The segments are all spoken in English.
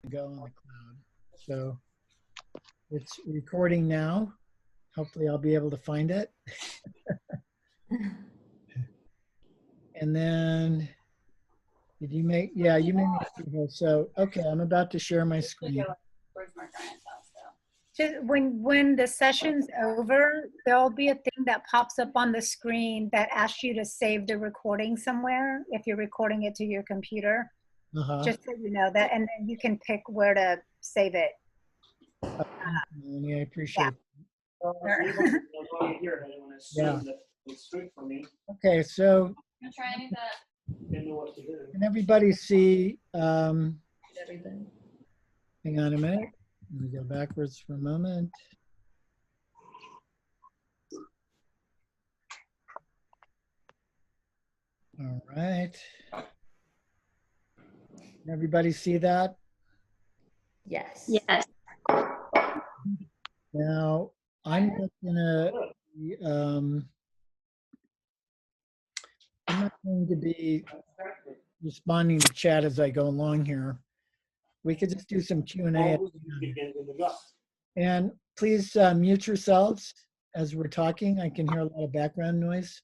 go on the cloud. So it's recording now. Hopefully I'll be able to find it. And then, did you make, yeah, you made me see here. So, okay, I'm about to share my screen. Just when the session's over, there'll be a thing that pops up on the screen that asks you to save the recording somewhere if you're recording it to your computer. Just so you know that, and then you can pick where to save it. I appreciate it. Yeah. Okay, so can everybody see Everything. hang on a minute. Let me go backwards for a moment. All right. Can everybody see that? Yes. Yes. Now, I'm not going to be responding to chat as I go along here. We could just do some Q&A. And please mute yourselves as we're talking. I can hear a lot of background noise.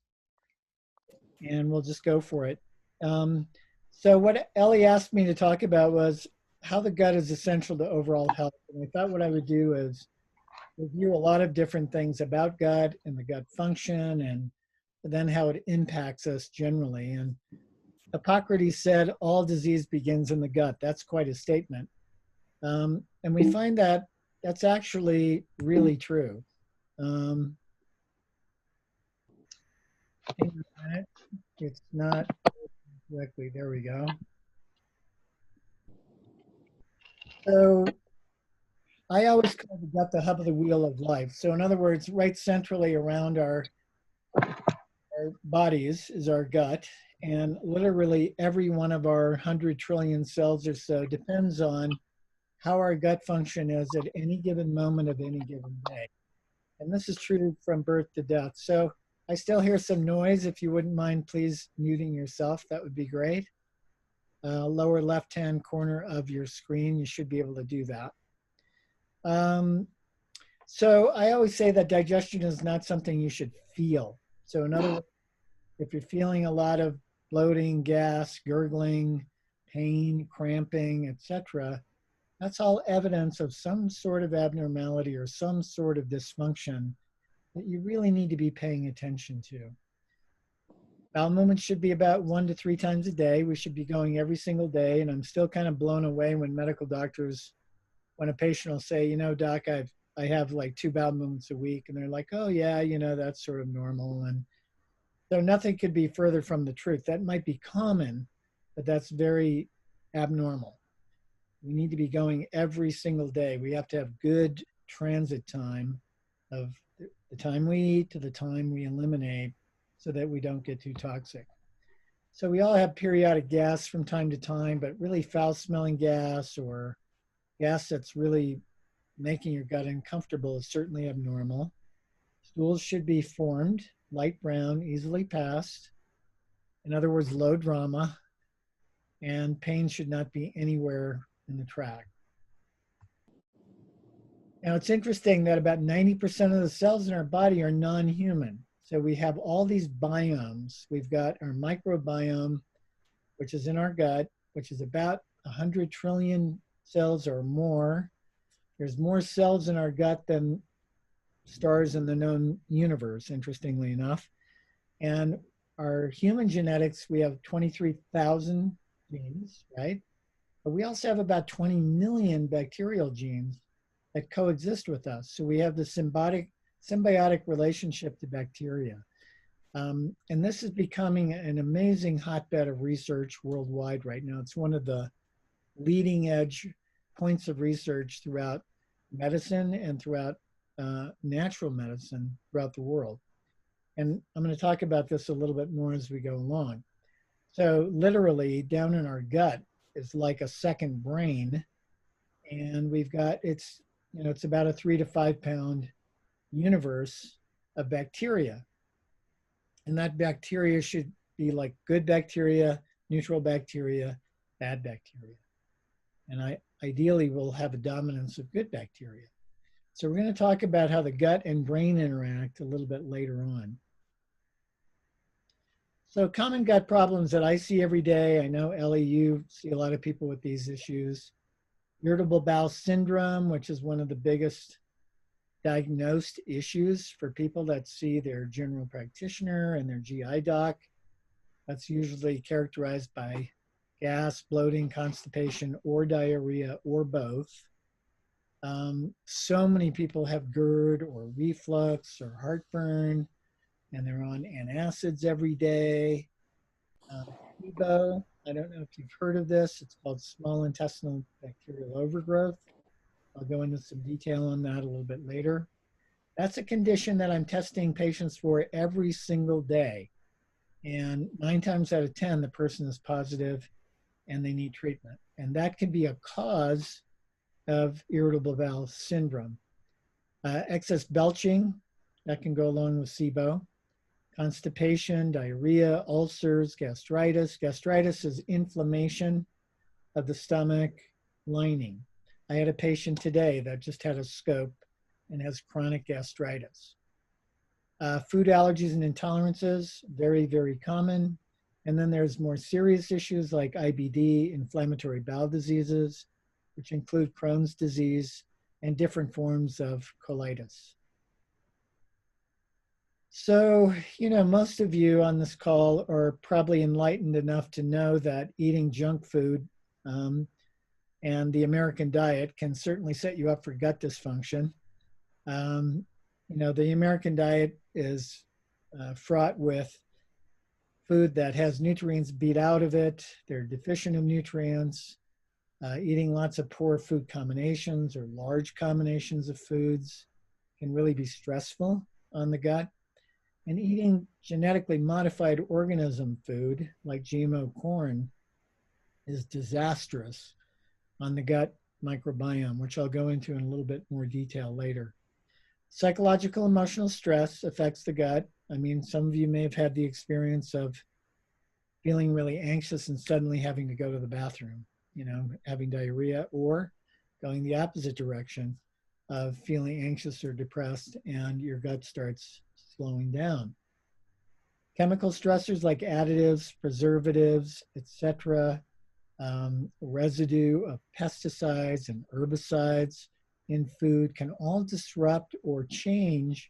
And we'll just go for it. So what Ellie asked me to talk about was how the gut is essential to overall health. And I thought what I would do is review a lot of different things about gut and the gut function and then how it impacts us generally. And Hippocrates said all disease begins in the gut. That's quite a statement. And we find that that's actually really true. Hang on a minute. It's not correctly. There we go. So I always call the gut the hub of the wheel of life. So in other words, right centrally around our bodies is our gut. And literally every one of our 100 trillion cells or so depends on how our gut function is at any given moment of any given day. And this is true from birth to death. So I still hear some noise. If you wouldn't mind, please muting yourself. That would be great. Lower left-hand corner of your screen, you should be able to do that. So I always say that digestion is not something you should feel. So in other words, if you're feeling a lot of bloating, gas, gurgling, pain, cramping, etc., that's all evidence of some sort of abnormality or some sort of dysfunction that you really need to be paying attention to. Bowel movements should be about 1 to 3 times a day. We should be going every single day. And I'm still kind of blown away when medical doctors, when a patient will say, you know, doc, I have like 2 bowel movements a week. And they're like, oh yeah, you know, that's sort of normal. And so nothing could be further from the truth. That might be common, but that's very abnormal. We need to be going every single day. We have to have good transit time of the time we eat to the time we eliminate so that we don't get too toxic. So we all have periodic gas from time to time, but really foul smelling gas or gas that's really making your gut uncomfortable is certainly abnormal. Stools should be formed, light brown, easily passed. In other words, low drama. And pain should not be anywhere in the tract. Now it's interesting that about 90% of the cells in our body are non-human. So we have all these biomes. We've got our microbiome, which is in our gut, which is about 100 trillion cells or more. There's more cells in our gut than stars in the known universe, interestingly enough. And our human genetics, we have 23,000 genes, right? But we also have about 20 million bacterial genes that coexist with us. So we have the symbiotic relationship to bacteria. And this is becoming an amazing hotbed of research worldwide right now. It's one of the leading edge points of research throughout medicine and throughout natural medicine throughout the world. And I'm going to talk about this a little bit more as we go along. So literally down in our gut is like a second brain. And we've got, it's about a 3 to 5 pound universe of bacteria. And that bacteria should be like good bacteria, neutral bacteria, bad bacteria. And ideally will have a dominance of good bacteria. So we're going to talk about how the gut and brain interact a little bit later on. So common gut problems that I see every day, I know Ellie, you see a lot of people with these issues. Irritable bowel syndrome, which is one of the biggest diagnosed issues for people that see their general practitioner and their GI doc. That's usually characterized by gas, bloating, constipation, or diarrhea, or both. So many people have GERD or reflux or heartburn, and they're on antacids every day. SIBO, I don't know if you've heard of this. It's called small intestinal bacterial overgrowth. I'll go into some detail on that a little bit later. That's a condition that I'm testing patients for every single day. And 9 times out of 10, the person is positive and they need treatment. And that can be a cause of irritable bowel syndrome. Excess belching, that can go along with SIBO. Constipation, diarrhea, ulcers, gastritis. Gastritis is inflammation of the stomach lining. I had a patient today that just had a scope and has chronic gastritis. Food allergies and intolerances, very, very common. And then there's more serious issues like IBD, inflammatory bowel diseases, which include Crohn's disease and different forms of colitis. So, most of you on this call are probably enlightened enough to know that eating junk food and the American diet can certainly set you up for gut dysfunction. The American diet is fraught with food that has nutrients beat out of it. They're deficient of nutrients. Eating lots of poor food combinations or large combinations of foods can really be stressful on the gut. And eating genetically modified organism food like GMO corn is disastrous on the gut microbiome, which I'll go into in a little bit more detail later. Psychological emotional stress affects the gut. I mean, some of you may have had the experience of feeling really anxious and suddenly having to go to the bathroom, having diarrhea, or going the opposite direction of feeling anxious or depressed and your gut starts slowing down. Chemical stressors like additives, preservatives, etc., residue of pesticides and herbicides in food can all disrupt or change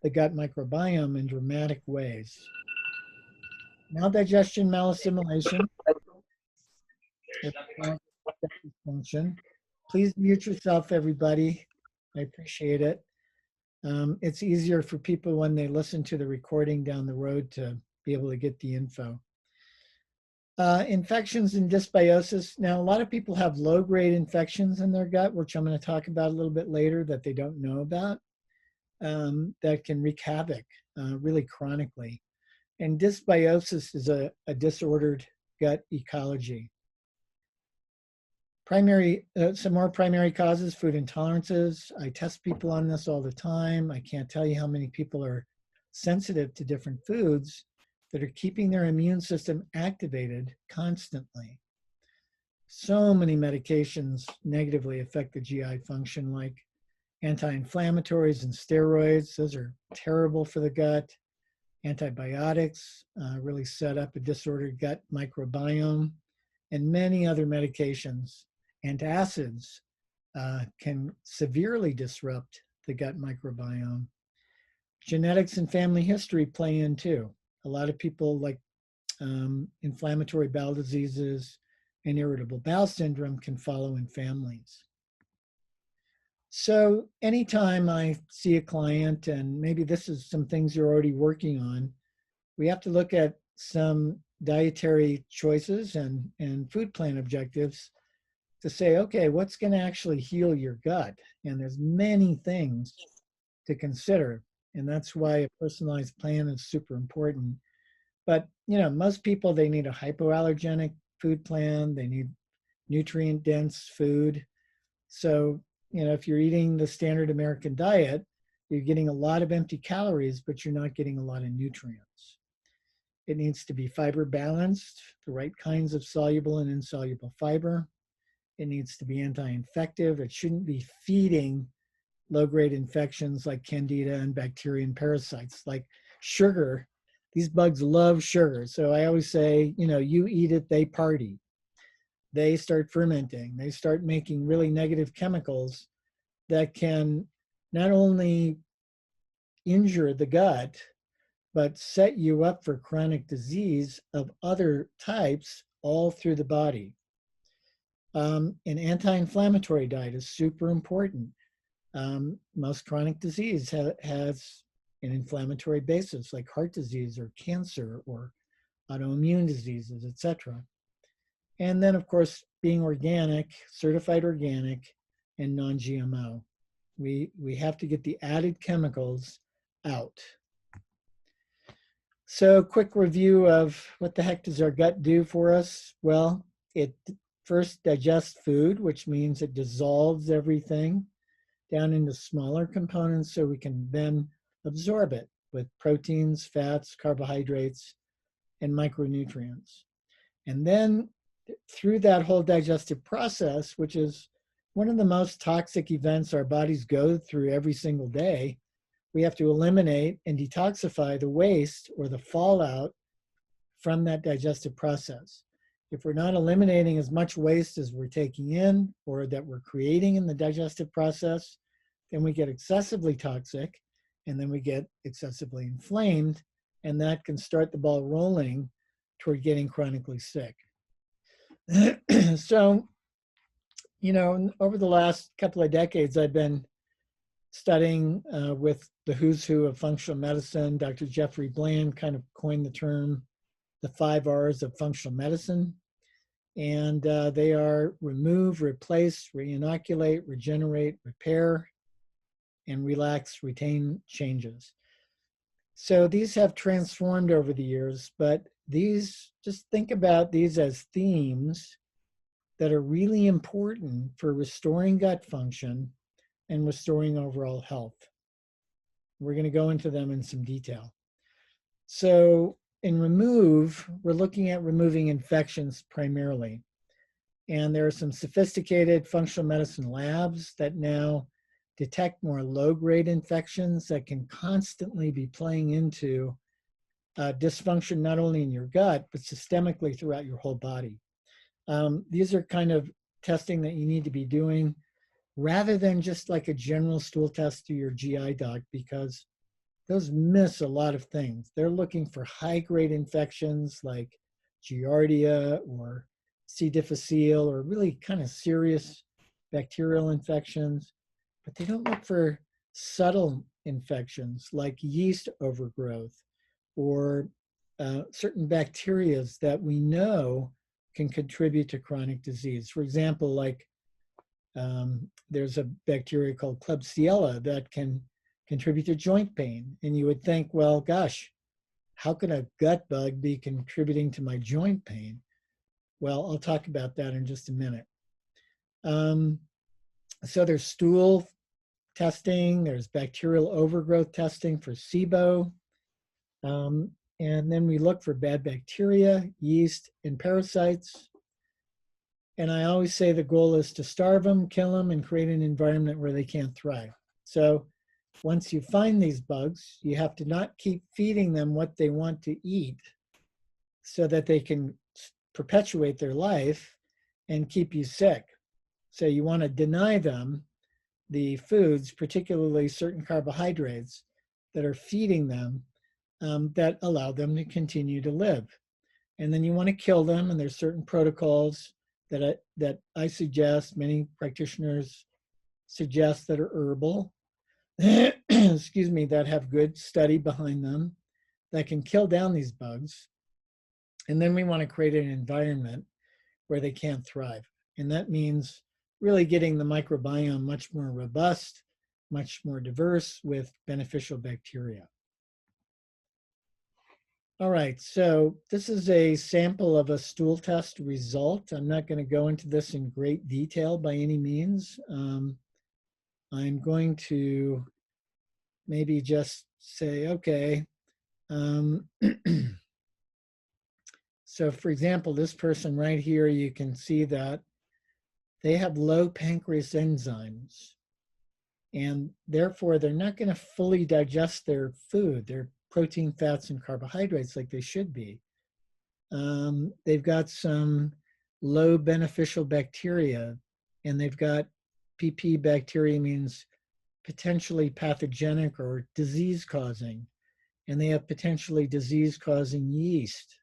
the gut microbiome in dramatic ways. Maldigestion, malassimilation, function. Please mute yourself, everybody. I appreciate it. It's easier for people when they listen to the recording down the road to be able to get the info. Infections and dysbiosis. Now, a lot of people have low-grade infections in their gut, which I'm going to talk about a little bit later that they don't know about, that can wreak havoc really chronically. And dysbiosis is a disordered gut ecology. Some more primary causes, food intolerances. I test people on this all the time. I can't tell you how many people are sensitive to different foods that are keeping their immune system activated constantly. So many medications negatively affect the GI function, like anti-inflammatories and steroids. Those are terrible for the gut. Antibiotics really set up a disordered gut microbiome, and many other medications. Antacids can severely disrupt the gut microbiome. Genetics and family history play in too. A lot of people like inflammatory bowel diseases and irritable bowel syndrome can follow in families. So anytime I see a client, and maybe this is some things you're already working on, we have to look at some dietary choices and food plan objectives to say, okay, what's going to actually heal your gut? And there's many things to consider. And that's why a personalized plan is super important. But, most people, they need a hypoallergenic food plan. They need nutrient-dense food. So, if you're eating the standard American diet, you're getting a lot of empty calories, but you're not getting a lot of nutrients. It needs to be fiber balanced, the right kinds of soluble and insoluble fiber. It needs to be anti-infective. It shouldn't be feeding low-grade infections like candida and bacteria and parasites. Like sugar, these bugs love sugar. So I always say, you eat it, they party. They start fermenting. They start making really negative chemicals that can not only injure the gut, but set you up for chronic disease of other types all through the body. An anti-inflammatory diet is super important. Most chronic disease has an inflammatory basis, like heart disease or cancer or autoimmune diseases, etc. And then, of course, being organic, certified organic, and non-GMO. We have to get the added chemicals out. So, quick review of what the heck does our gut do for us? Well, it first digests food, which means it dissolves everything down into smaller components so we can then absorb it with proteins, fats, carbohydrates, and micronutrients. And then through that whole digestive process, which is one of the most toxic events our bodies go through every single day, we have to eliminate and detoxify the waste or the fallout from that digestive process. If we're not eliminating as much waste as we're taking in or that we're creating in the digestive process, then we get excessively toxic, and then we get excessively inflamed, and that can start the ball rolling toward getting chronically sick. So, over the last couple of decades, I've been studying with the who's who of functional medicine. Dr. Jeffrey Bland kind of coined the term the 5 R's of functional medicine. And they are remove, replace, reinoculate, regenerate, repair, and relax, retain changes. So these have transformed over the years, but these, just think about these as themes that are really important for restoring gut function and restoring overall health. We're going to go into them in some detail. So in remove, we're looking at removing infections primarily. And there are some sophisticated functional medicine labs that now detect more low-grade infections that can constantly be playing into dysfunction not only in your gut, but systemically throughout your whole body. These are kind of testing that you need to be doing rather than just like a general stool test to your GI doc, because those miss a lot of things. They're looking for high-grade infections like Giardia or C. difficile or really kind of serious bacterial infections, but they don't look for subtle infections like yeast overgrowth or certain bacteria that we know can contribute to chronic disease. For example, like there's a bacteria called Klebsiella that can contribute to joint pain. And you would think, well, gosh, how can a gut bug be contributing to my joint pain? Well, I'll talk about that in just a minute. So there's stool testing, there's bacterial overgrowth testing for SIBO. And then we look for bad bacteria, yeast, and parasites. And I always say the goal is to starve them, kill them, and create an environment where they can't thrive. So once you find these bugs, you have to not keep feeding them what they want to eat so that they can perpetuate their life and keep you sick. So you want to deny them the foods, particularly certain carbohydrates that are feeding them that allow them to continue to live. And then you want to kill them, and there's certain protocols that I suggest, many practitioners suggest that are herbal, excuse me, that have good study behind them that can kill down these bugs. And then we want to create an environment where they can't thrive. And that means really getting the microbiome much more robust, much more diverse with beneficial bacteria. All right, so this is a sample of a stool test result. I'm not going to go into this in great detail by any means. I'm going to maybe just say, okay, so for example, this person right here, you can see that they have low pancreas enzymes. And therefore, they're not going to fully digest their food, their protein, fats, and carbohydrates like they should be. They've got some low beneficial bacteria, and they've got PP bacteria, means potentially pathogenic or disease causing, and they have potentially disease causing yeast.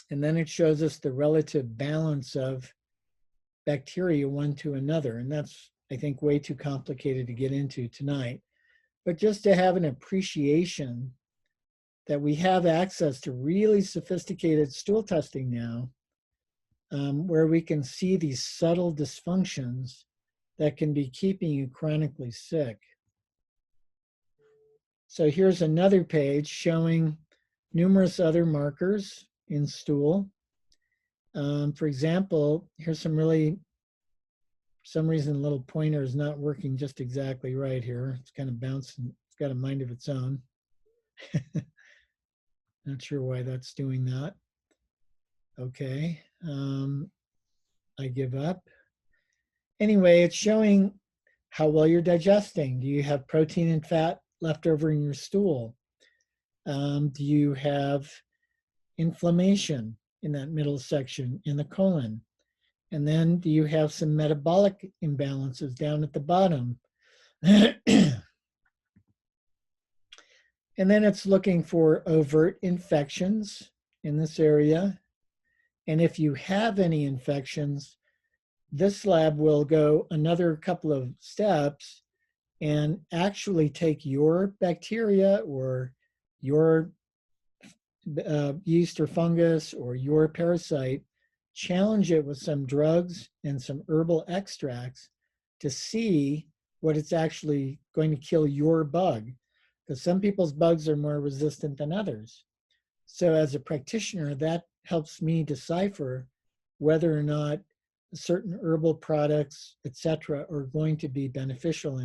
And then it shows us the relative balance of bacteria one to another. And that's, I think, way too complicated to get into tonight. But just to have an appreciation that we have access to really sophisticated stool testing now, where we can see these subtle dysfunctions that can be keeping you chronically sick. So here's another page showing numerous other markers in stool. For example, here's some really, for some reason, the little pointer is not working just exactly right here. It's kind of bouncing. It's got a mind of its own. Not sure why that's doing that. Okay, I give up. Anyway, it's showing how well you're digesting. Do you have protein and fat left over in your stool? Do you have inflammation in that middle section in the colon? And then do you have some metabolic imbalances down at the bottom? And then it's looking for overt infections in this area. And if you have any infections, this lab will go another couple of steps and actually take your bacteria or your yeast or fungus or your parasite, challenge it with some drugs and some herbal extracts to see what it's actually going to kill your bug. Because some people's bugs are more resistant than others. So as a practitioner, that helps me decipher whether or not certain herbal products, etc., are going to be beneficial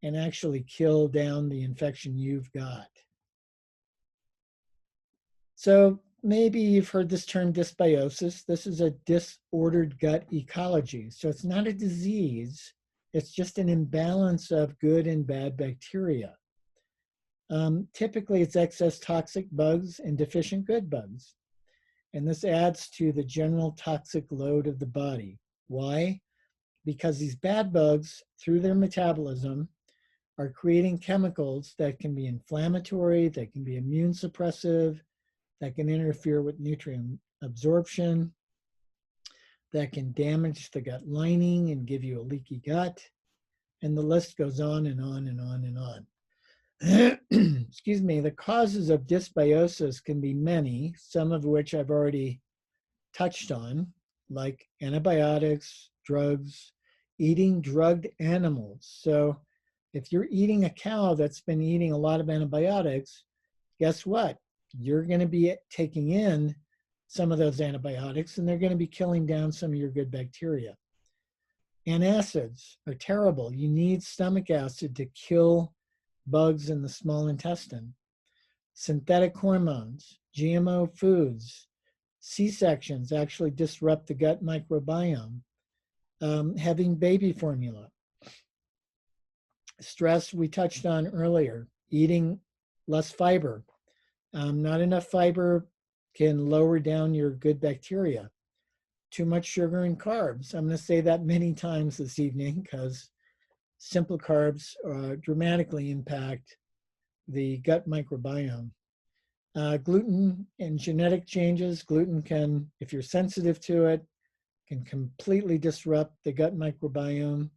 and actually kill down the infection you've got. So maybe you've heard this term dysbiosis. This is a disordered gut ecology. So it's not a disease. It's just an imbalance of good and bad bacteria. Typically, it's excess toxic bugs and deficient good bugs. And this adds to the general toxic load of the body. Why? Because these bad bugs, through their metabolism, are creating chemicals that can be inflammatory, that can be immune suppressive, that can interfere with nutrient absorption, that can damage the gut lining and give you a leaky gut. And the list goes on and on and on and on. Excuse me, the causes of dysbiosis can be many, some of which I've already touched on, like antibiotics, drugs, eating drugged animals. So if you're eating a cow that's been eating a lot of antibiotics, guess what? You're going to be taking in some of those antibiotics and they're going to be killing down some of your good bacteria. Antacids are terrible. You need stomach acid to kill bugs in the small intestine. Synthetic hormones, GMO foods, C-sections actually disrupt the gut microbiome. Having baby formula. Stress we touched on earlier, eating less fiber. Not enough fiber can lower down your good bacteria. Too much sugar and carbs. I'm going to say that many times this evening because simple carbs dramatically impact the gut microbiome. Gluten and genetic changes. Gluten can, if you're sensitive to it, can completely disrupt the gut microbiome.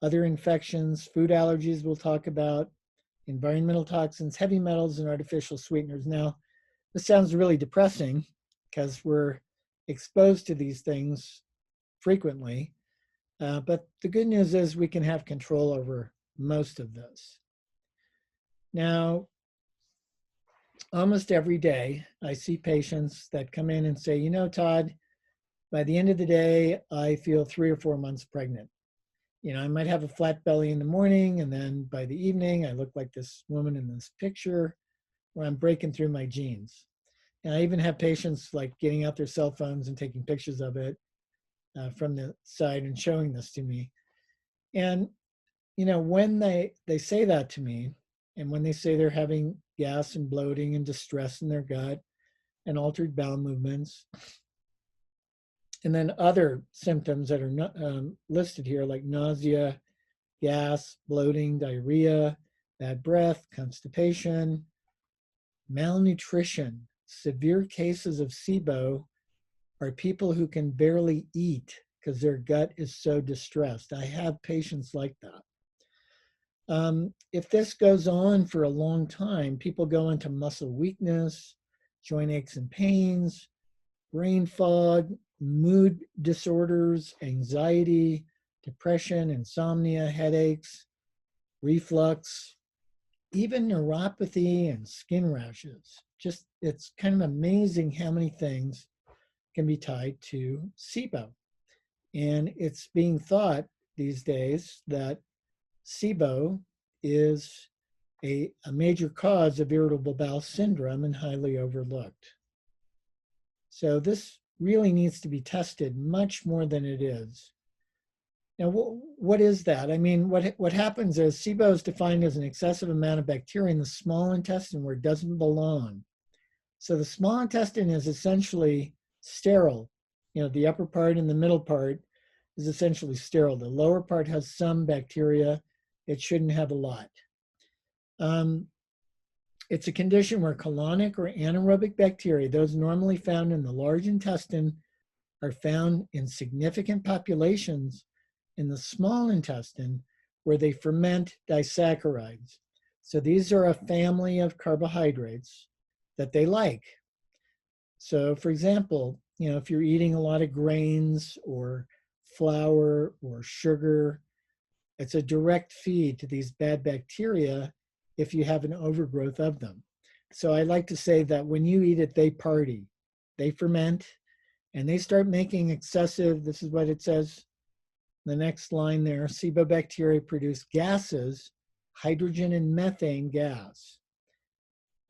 Other infections, food allergies we'll talk about, environmental toxins, heavy metals, and artificial sweeteners. Now, this sounds really depressing because we're exposed to these things frequently. But the good news is we can have control over most of this. Now, almost every day, I see patients that come in and say, you know, Todd, by the end of the day, I feel 3 or 4 months pregnant. You know, I might have a flat belly in the morning, and then by the evening, I look like this woman in this picture where I'm breaking through my jeans. And I even have patients like getting out their cell phones and taking pictures of it. from the side and showing this to me. And, when they say that to me, and when they say they're having gas and bloating and distress in their gut and altered bowel movements, and then other symptoms that are not, listed here, like nausea, gas, bloating, diarrhea, bad breath, constipation, malnutrition, severe cases of SIBO are people who can barely eat because their gut is so distressed. I have patients like that. If this goes on for a long time, people go into muscle weakness, joint aches and pains, brain fog, mood disorders, anxiety, depression, insomnia, headaches, reflux, even neuropathy and skin rashes. Just, it's kind of amazing how many things can be tied to SIBO. And it's being thought these days that SIBO is a major cause of irritable bowel syndrome and highly overlooked. So this really needs to be tested much more than it is. Now, what is that? I mean, what happens is SIBO is defined as an excessive amount of bacteria in the small intestine where it doesn't belong. So the small intestine is essentially sterile. The upper part and the middle part is essentially sterile. The lower part has some bacteria. It shouldn't have a lot. It's a condition where colonic or anaerobic bacteria, those normally found in the large intestine, are found in significant populations in the small intestine where they ferment disaccharides. So these are a family of carbohydrates that they like. So for example, if you're eating a lot of grains or flour or sugar, it's a direct feed to these bad bacteria if you have an overgrowth of them. So I like to say that when you eat it, they party, they ferment, and they start making excessive, this is what it says, the next line there, SIBO bacteria produce gases, hydrogen and methane gas,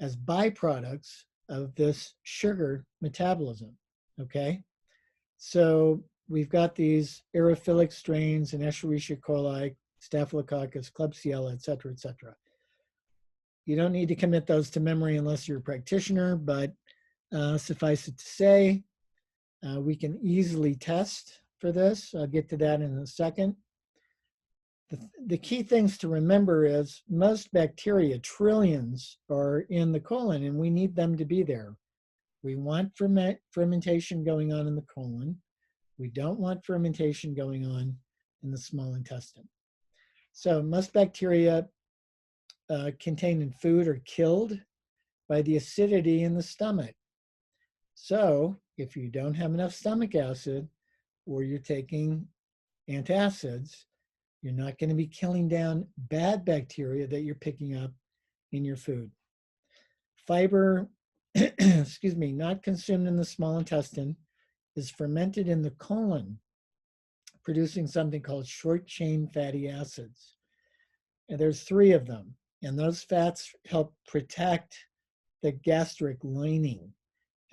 as byproducts of this sugar metabolism, okay? So we've got these aerophilic strains in Escherichia coli, Staphylococcus, Klebsiella, et cetera, et cetera. You don't need to commit those to memory unless you're a practitioner, but suffice it to say, we can easily test for this. I'll get to that in a second. The key things to remember is most bacteria, trillions, are in the colon, and we need them to be there. We want fermentation going on in the colon. We don't want fermentation going on in the small intestine. So most bacteria contained in food are killed by the acidity in the stomach. So if you don't have enough stomach acid or you're taking antacids, you're not going to be killing down bad bacteria that you're picking up in your food. Fiber, excuse me, not consumed in the small intestine is fermented in the colon, producing something called short-chain fatty acids. And there's 3 of them. And those fats help protect the gastric lining,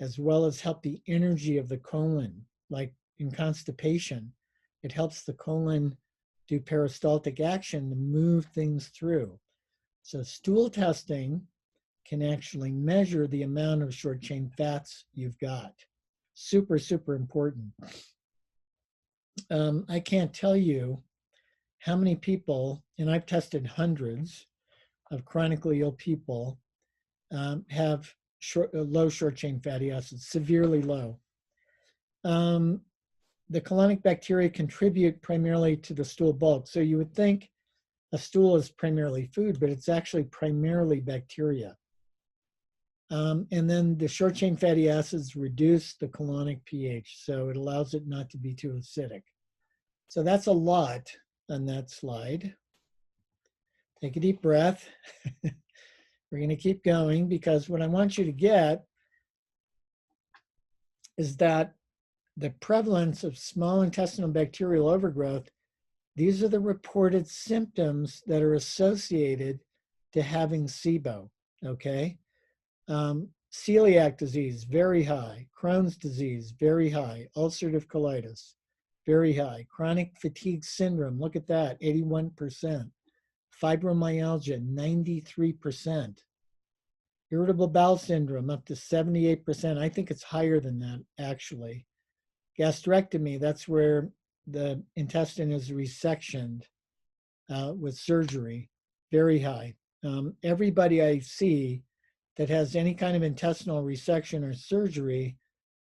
as well as help the energy of the colon. Like in constipation, it helps the colon do peristaltic action to move things through. So stool testing can actually measure the amount of short chain fats you've got. Super, super important. I can't tell you how many people, and I've tested hundreds of chronically ill people, have low short chain fatty acids, severely low. The colonic bacteria contribute primarily to the stool bulk. So you would think a stool is primarily food, but it's actually primarily bacteria. And then the short chain fatty acids reduce the colonic pH, so it allows it not to be too acidic. So that's a lot on that slide. Take a deep breath. We're going to keep going because what I want you to get is that the prevalence of small intestinal bacterial overgrowth, these are the reported symptoms that are associated to having SIBO, okay? Celiac disease, very high. Crohn's disease, very high. Ulcerative colitis. very high. Chronic fatigue syndrome, look at that, 81%. Fibromyalgia, 93%. Irritable bowel syndrome, up to 78%. I think it's higher than that, actually. Gastrectomy, that's where the intestine is resectioned with surgery, very high. Everybody I see that has any kind of intestinal resection or surgery,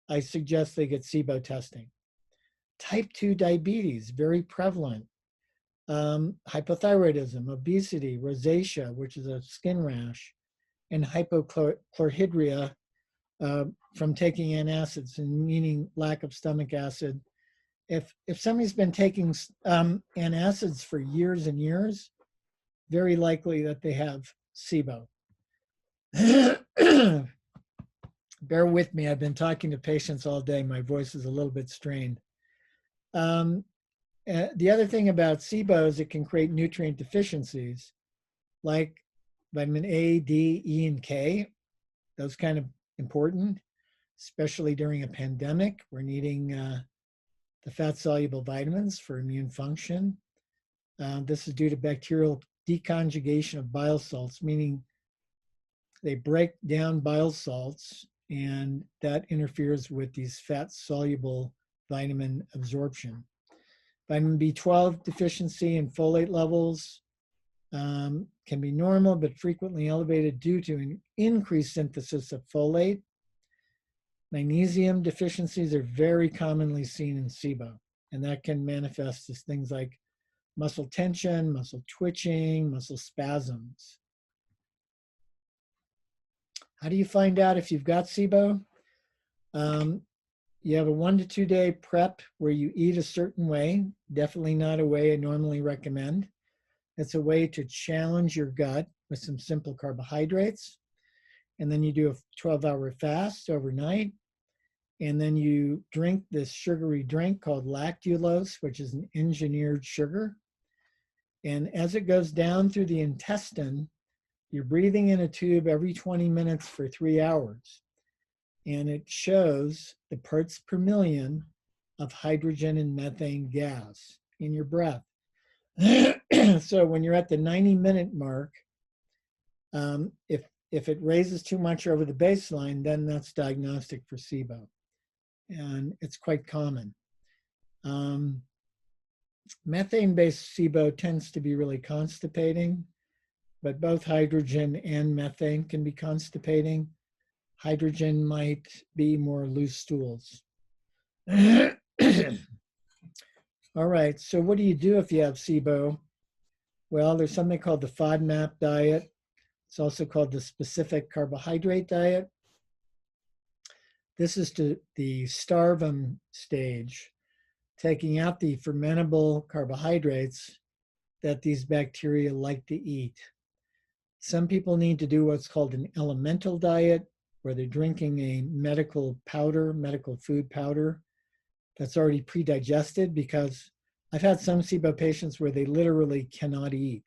I suggest they get SIBO testing. Type 2 diabetes, very prevalent. Hypothyroidism, obesity, rosacea, which is a skin rash, and hypochlorhydria from taking antacids, and meaning lack of stomach acid. If somebody's been taking antacids for years and years, very likely that they have SIBO. Bear with me, I've been talking to patients all day. My voice is a little bit strained. The other thing about SIBO is it can create nutrient deficiencies like vitamin A, D, E, and K. Those kind of important, especially during a pandemic. We're needing the fat-soluble vitamins for immune function. This is due to bacterial deconjugation of bile salts, meaning they break down bile salts, and that interferes with these fat-soluble vitamin absorption. Vitamin B12 deficiency and folate levels can be normal, but frequently elevated due to an increased synthesis of folate. Magnesium deficiencies are very commonly seen in SIBO, and that can manifest as things like muscle tension, muscle twitching, muscle spasms. How do you find out if you've got SIBO? You have a 1 to 2 day prep where you eat a certain way, definitely not a way I normally recommend. It's a way to challenge your gut with some simple carbohydrates. And then you do a 12-hour fast overnight. And then you drink this sugary drink called lactulose, which is an engineered sugar. And as it goes down through the intestine, you're breathing in a tube every 20 minutes for 3 hours. And it shows the parts per million of hydrogen and methane gas in your breath. So when you're at the 90-minute mark, if it raises too much over the baseline, then that's diagnostic for SIBO. And it's quite common. Methane-based SIBO tends to be really constipating, but both hydrogen and methane can be constipating. Hydrogen might be more loose stools. All right, so what do you do if you have SIBO? Well, there's something called the FODMAP diet. It's also called the specific carbohydrate diet. This is to the starve 'em stage, taking out the fermentable carbohydrates that these bacteria like to eat. Some people need to do what's called an elemental diet, where they're drinking a medical powder, medical food powder that's already pre-digested, because I've had some SIBO patients where they literally cannot eat.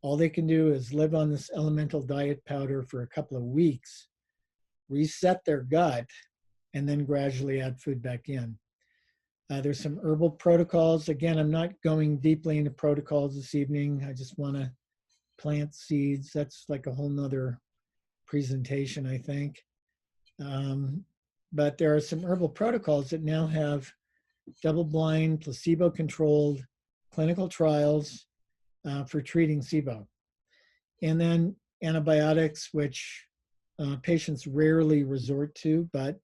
All they can do is live on this elemental diet powder for a couple of weeks, reset their gut, and then gradually add food back in. There's some herbal protocols. Again, I'm not going deeply into protocols this evening. I just want to plant seeds. That's like a whole nother presentation, I think. But there are some herbal protocols that now have double-blind, placebo-controlled clinical trials for treating SIBO. And then antibiotics, which patients rarely resort to, but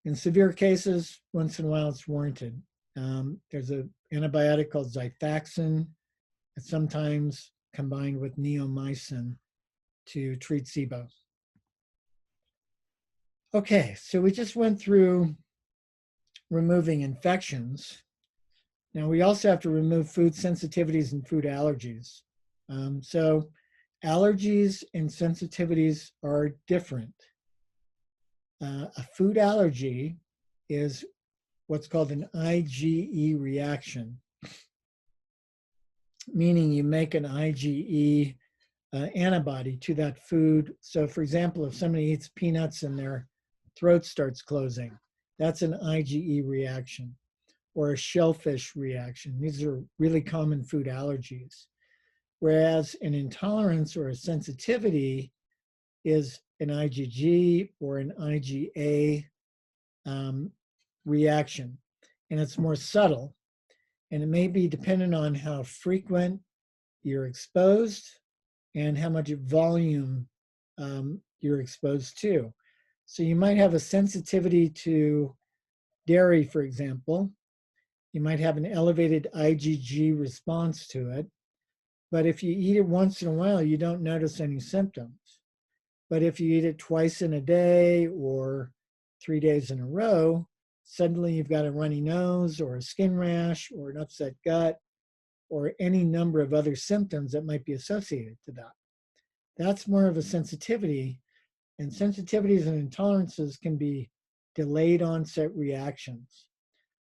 in severe cases, once in a while it's warranted. There's an antibiotic called Xifaxan. It's sometimes combined with neomycin to treat SIBO. Okay, so we just went through removing infections. Now we also have to remove food sensitivities and food allergies. So allergies and sensitivities are different. A food allergy is what's called an IgE reaction, meaning you make an IgE antibody to that food. So for example, if somebody eats peanuts and their throat starts closing, that's an IgE reaction. or a shellfish reaction. These are really common food allergies. Whereas an intolerance or a sensitivity is an IgG or an IgA reaction. And it's more subtle. And it may be dependent on how frequent you're exposed and how much volume you're exposed to. So you might have a sensitivity to dairy, for example. You might have an elevated IgG response to it. But if you eat it once in a while, you don't notice any symptoms. But if you eat it twice in a day or 3 days in a row, suddenly you've got a runny nose or a skin rash or an upset gut or any number of other symptoms that might be associated to that. That's more of a sensitivity, and sensitivities and intolerances can be delayed onset reactions.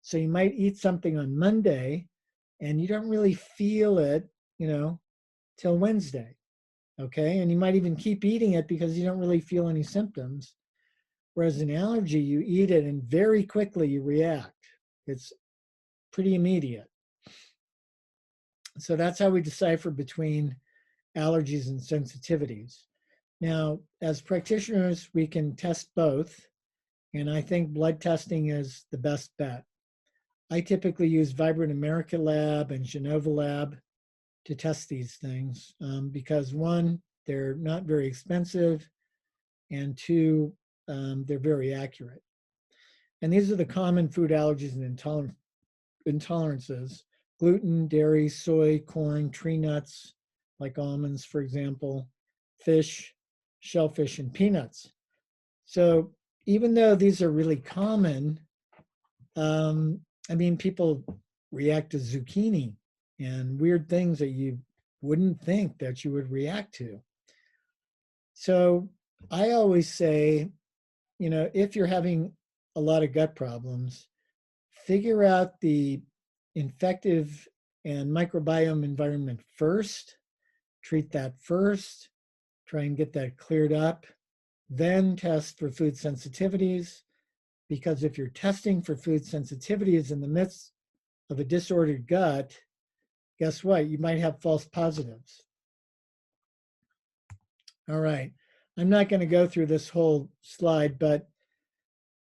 So you might eat something on Monday and you don't really feel it, till Wednesday, okay? And you might even keep eating it because you don't really feel any symptoms. Whereas an allergy, you eat it and very quickly you react. It's pretty immediate. So that's how we decipher between allergies and sensitivities. Now, as practitioners, we can test both, and I think blood testing is the best bet. I typically use Vibrant America Lab and Genova Lab to test these things because one, they're not very expensive, and two, they're very accurate. And these are the common food allergies and intolerances: gluten, dairy, soy, corn, tree nuts, like almonds, for example, fish, shellfish, and peanuts. So even though these are really common, people react to zucchini and weird things that you wouldn't think that you would react to. So I always say, if you're having a lot of gut problems, figure out the infective and microbiome environment first, treat that first, try and get that cleared up, then test for food sensitivities, because if you're testing for food sensitivities in the midst of a disordered gut, guess what? You might have false positives. All right. I'm not going to go through this whole slide, but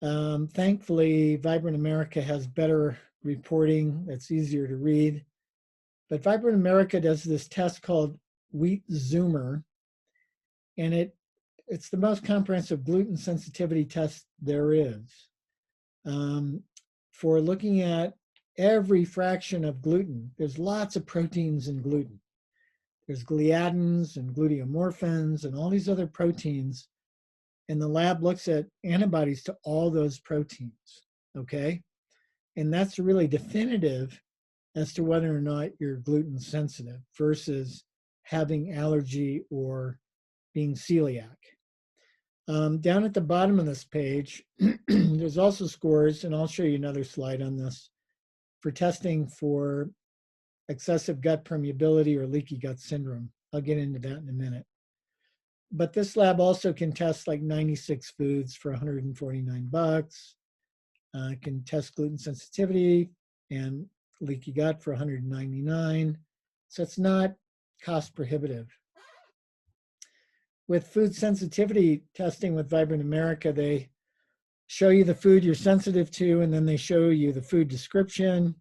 thankfully, Vibrant America has better reporting that's easier to read. But Vibrant America does this test called Wheat Zoomer, and it's the most comprehensive gluten sensitivity test there is for looking at every fraction of gluten. There's lots of proteins in gluten. There's gliadins and gluteomorphins and all these other proteins. And the lab looks at antibodies to all those proteins, okay? And that's really definitive as to whether or not you're gluten sensitive versus having allergy or being celiac. Down at the bottom of this page, there's also scores, and I'll show you another slide on this, for testing for excessive gut permeability or leaky gut syndrome. I'll get into that in a minute. But this lab also can test like 96 foods for $149. Can test gluten sensitivity and leaky gut for $199. So it's not cost prohibitive. With food sensitivity testing with Vibrant America, they show you the food you're sensitive to, and then they show you the food description,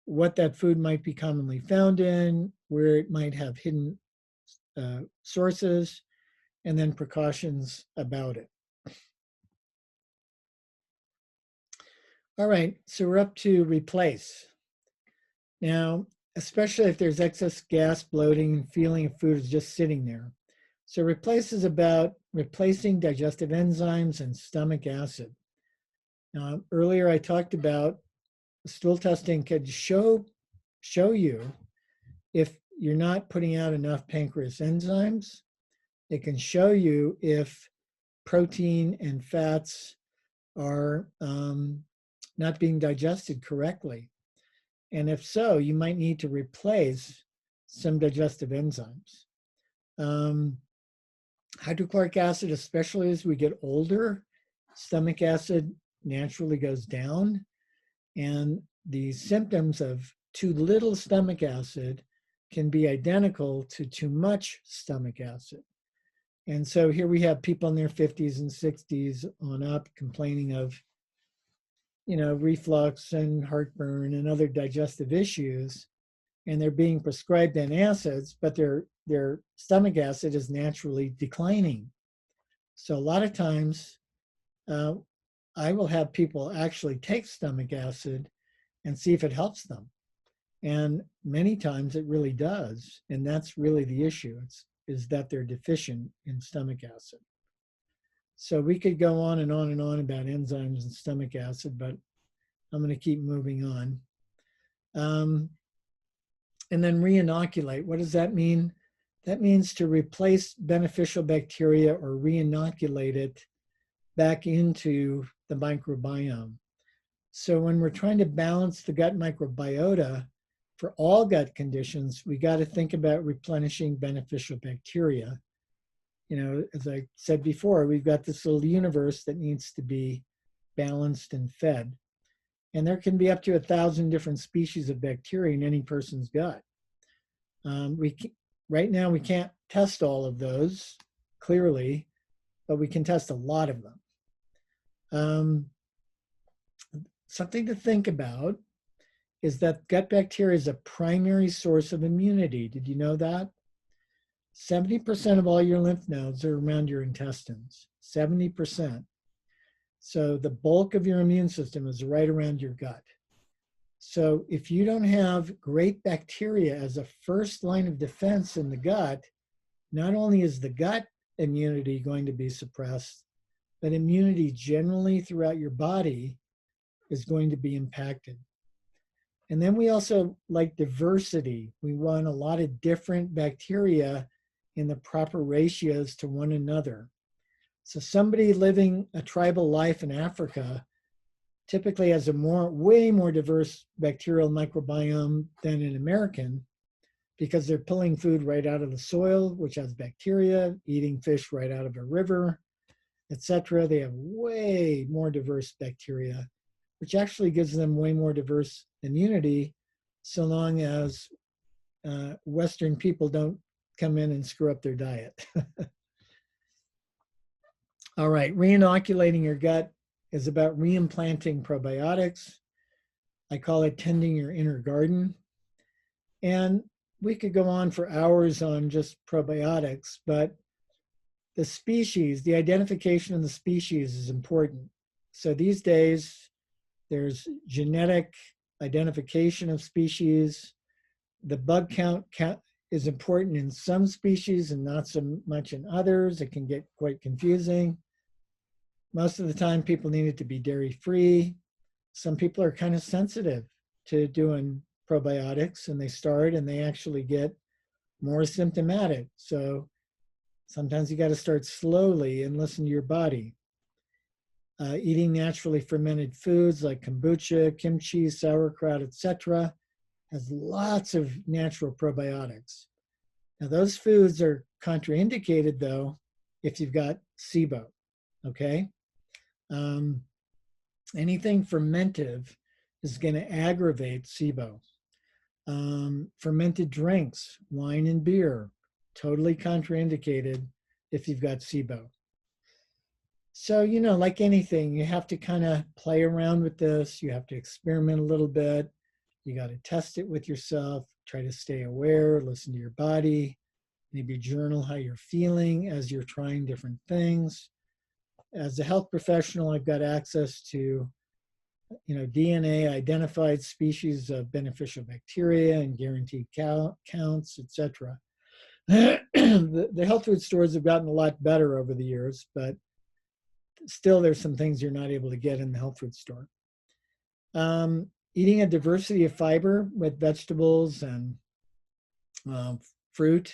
what that food might be commonly found in, where it might have hidden sources, and then precautions about it. All right, so we're up to replace. Now, especially if there's excess gas, bloating, and feeling of food is just sitting there. So replace is about replacing digestive enzymes and stomach acid. Now, earlier I talked about stool testing could show you if you're not putting out enough pancreas enzymes. It can show you if protein and fats are not being digested correctly. And if so, you might need to replace some digestive enzymes. Hydrochloric acid, especially as we get older, stomach acid naturally goes down. And the symptoms of too little stomach acid can be identical to too much stomach acid. And so here we have people in their 50s and 60s on up complaining of, reflux and heartburn and other digestive issues, and they're being prescribed antacids, but their stomach acid is naturally declining. So a lot of times, I will have people actually take stomach acid and see if it helps them. And many times it really does. And that's really the issue, is that they're deficient in stomach acid. So we could go on and on and on about enzymes and stomach acid, but I'm going to keep moving on. And then reinoculate. What does that mean? That means to replace beneficial bacteria or reinoculate it back into the microbiome. So when we're trying to balance the gut microbiota for all gut conditions, we got to think about replenishing beneficial bacteria. As I said before, we've got this little universe that needs to be balanced and fed. And there can be up to 1,000 different species of bacteria in any person's gut. Right now, we can't test all of those clearly, but we can test a lot of them. Something to think about is that gut bacteria is a primary source of immunity. Did you know that? 70% of all your lymph nodes are around your intestines, 70%. So the bulk of your immune system is right around your gut. So if you don't have great bacteria as a first line of defense in the gut, not only is the gut immunity going to be suppressed, but immunity generally throughout your body is going to be impacted. And then we also like diversity. We want a lot of different bacteria in the proper ratios to one another. So somebody living a tribal life in Africa typically has a way more diverse bacterial microbiome than an American, because they're pulling food right out of the soil, which has bacteria, eating fish right out of a river, etc. They have way more diverse bacteria, which actually gives them way more diverse immunity, so long as Western people don't come in and screw up their diet. All right, reinoculating your gut is about reimplanting probiotics. I call it tending your inner garden. And we could go on for hours on just probiotics, but the species, the identification of the species is important. So these days, there's genetic identification of species. The bug count is important in some species and not so much in others. It can get quite confusing. Most of the time, people need it to be dairy-free. Some people are kind of sensitive to doing probiotics, and they start and they actually get more symptomatic. So sometimes you got to start slowly and listen to your body. Eating naturally fermented foods like kombucha, kimchi, sauerkraut, etc., has lots of natural probiotics. Now, those foods are contraindicated, though, if you've got SIBO, okay? Anything fermentive is going to aggravate SIBO. Fermented drinks, wine and beer, totally contraindicated if you've got SIBO. So, like anything, you have to kind of play around with this. You have to experiment a little bit. You got to test it with yourself, try to stay aware, listen to your body, maybe journal how you're feeling as you're trying different things. As a health professional, I've got access to, DNA identified species of beneficial bacteria and guaranteed counts, etc. The health food stores have gotten a lot better over the years, but still there's some things you're not able to get in the health food store. Eating a diversity of fiber with vegetables and fruit,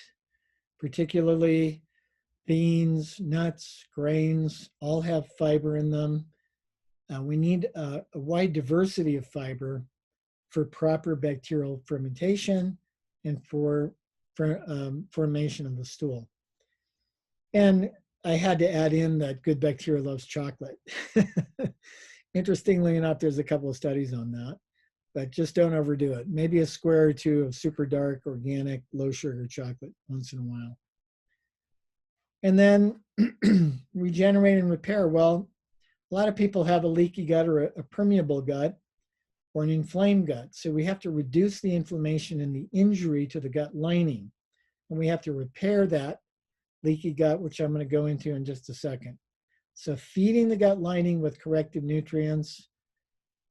particularly beans, nuts, grains, all have fiber in them. We need a wide diversity of fiber for proper bacterial fermentation and for formation of the stool. And I had to add in that good bacteria loves chocolate. Interestingly enough, there's a couple of studies on that. but just don't overdo it. Maybe a square or two of super dark, organic, low sugar chocolate once in a while. And then regenerate and repair. Well, a lot of people have a leaky gut or a permeable gut or an inflamed gut. So we have to reduce the inflammation and the injury to the gut lining. And we have to repair that leaky gut, which I'm going to go into in just a second. So feeding the gut lining with corrective nutrients,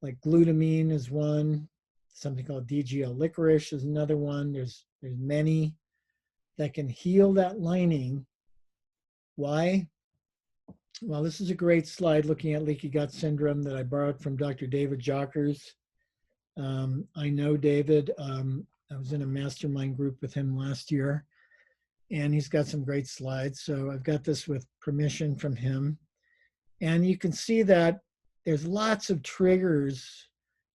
like glutamine is one, something called DGL licorice is another one. There's many that can heal that lining. Why? Well, this is a great slide looking at leaky gut syndrome that I borrowed from Dr. David Jockers. I know David. I was in a mastermind group with him last year, and he's got some great slides. So I've got this with permission from him. And you can see that there's lots of triggers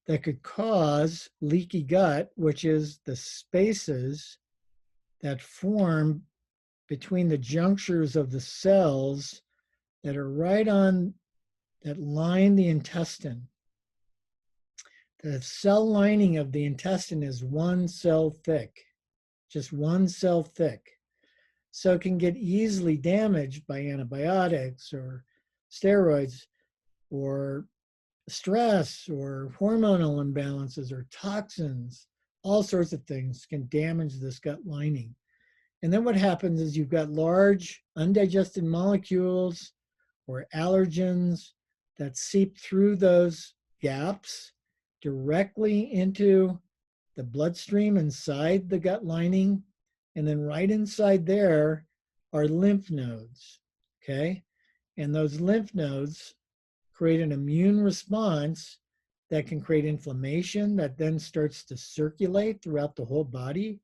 that could cause leaky gut, which is the spaces that form between the junctures of the cells that are right on, that line the intestine. The cell lining of the intestine is one cell thick, just one cell thick. So it can get easily damaged by antibiotics or steroids or stress or hormonal imbalances or toxins. All sorts of things can damage this gut lining. And then what happens is you've got large undigested molecules or allergens that seep through those gaps directly into the bloodstream inside the gut lining. And then right inside there are lymph nodes, okay? And those lymph nodes create an immune response that can create inflammation that then starts to circulate throughout the whole body,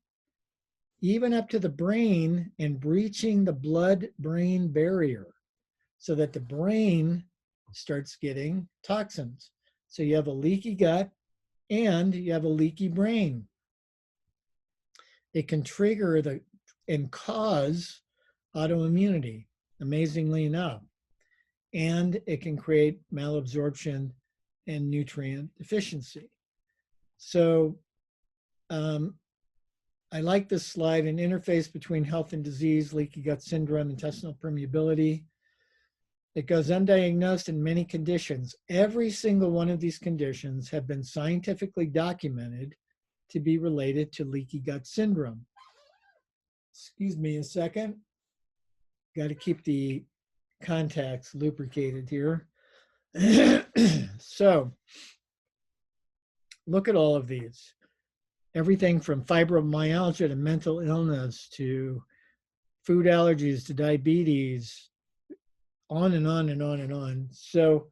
even up to the brain and breaching the blood-brain barrier so that the brain starts getting toxins. So you have a leaky gut and you have a leaky brain. It can trigger and cause autoimmunity, amazingly enough. And it can create malabsorption and nutrient deficiency. So I like this slide, an interface between health and disease, leaky gut syndrome, intestinal permeability. It goes undiagnosed in many conditions. Every single one of these conditions have been scientifically documented to be related to leaky gut syndrome. Excuse me a second. Got to keep the contacts lubricated here. So look at all of these. Everything from fibromyalgia to mental illness to food allergies to diabetes, on and on and on and on. So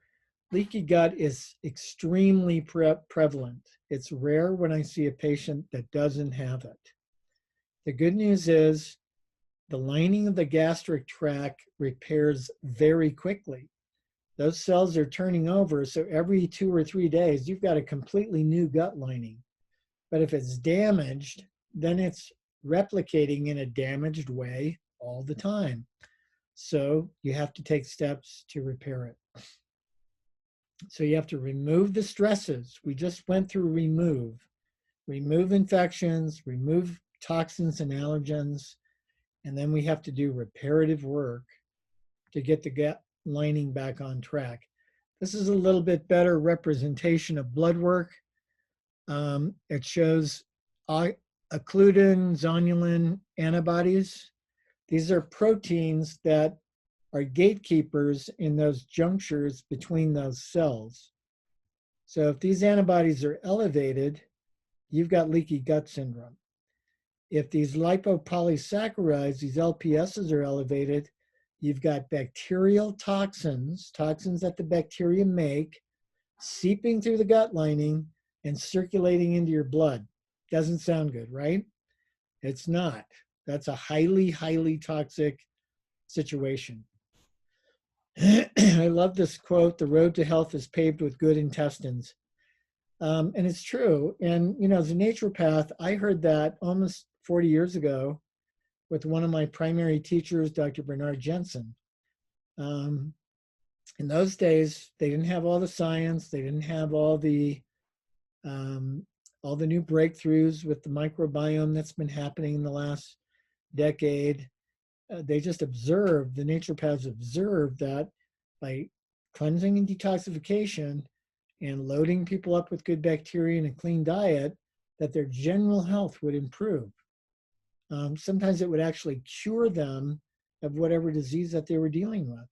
leaky gut is extremely prevalent. It's rare when I see a patient that doesn't have it. The good news is the lining of the gastric tract repairs very quickly. Those cells are turning over, so every 2 or 3 days, you've got a completely new gut lining. But if it's damaged, then it's replicating in a damaged way all the time. So you have to take steps to repair it. So you have to remove the stresses. We just went through remove infections, remove toxins and allergens, and then we have to do reparative work to get the gut lining back on track. This is a little bit better representation of blood work. It shows occludin, zonulin antibodies. These are proteins that are gatekeepers in those junctures between those cells. So if these antibodies are elevated, you've got leaky gut syndrome. If these lipopolysaccharides, these LPSs are elevated, you've got bacterial toxins that the bacteria make, seeping through the gut lining and circulating into your blood. Doesn't sound good, right? It's not. That's a highly, highly toxic situation. I love this quote, "The road to health is paved with good intestines." And it's true. And, you know, as a naturopath, I heard that almost 40 years ago with one of my primary teachers, Dr. Bernard Jensen. In those days, they didn't have all the science. They didn't have all the All the new breakthroughs with the microbiome that's been happening in the last decade, they just observed, the naturopaths observed that by cleansing and detoxification and loading people up with good bacteria and a clean diet, that their general health would improve. Sometimes it would actually cure them of whatever disease that they were dealing with.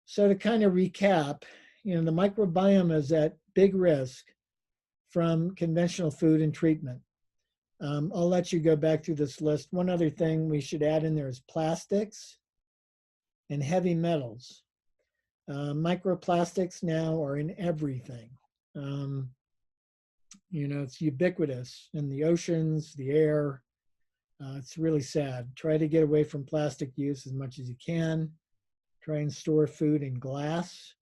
So to kind of recap, the microbiome is at big risk from conventional food and treatment. I'll let you go back through this list. One other thing we should add in there is plastics and heavy metals. Microplastics now are in everything. It's ubiquitous in the oceans, the air. It's really sad. Try to get away from plastic use as much as you can. Try and store food in glass.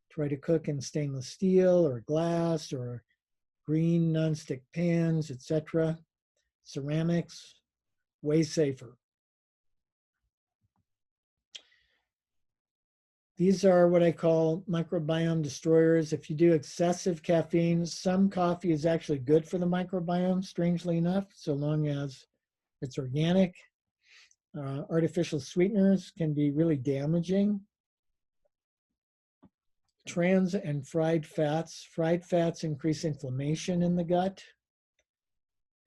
Try to cook in stainless steel or glass or green nonstick pans, etc. Ceramics, way safer. These are what I call microbiome destroyers. If you do excessive caffeine, some coffee is actually good for the microbiome, strangely enough, so long as it's organic. Artificial sweeteners can be really damaging. Trans and fried fats. Fried fats increase inflammation in the gut,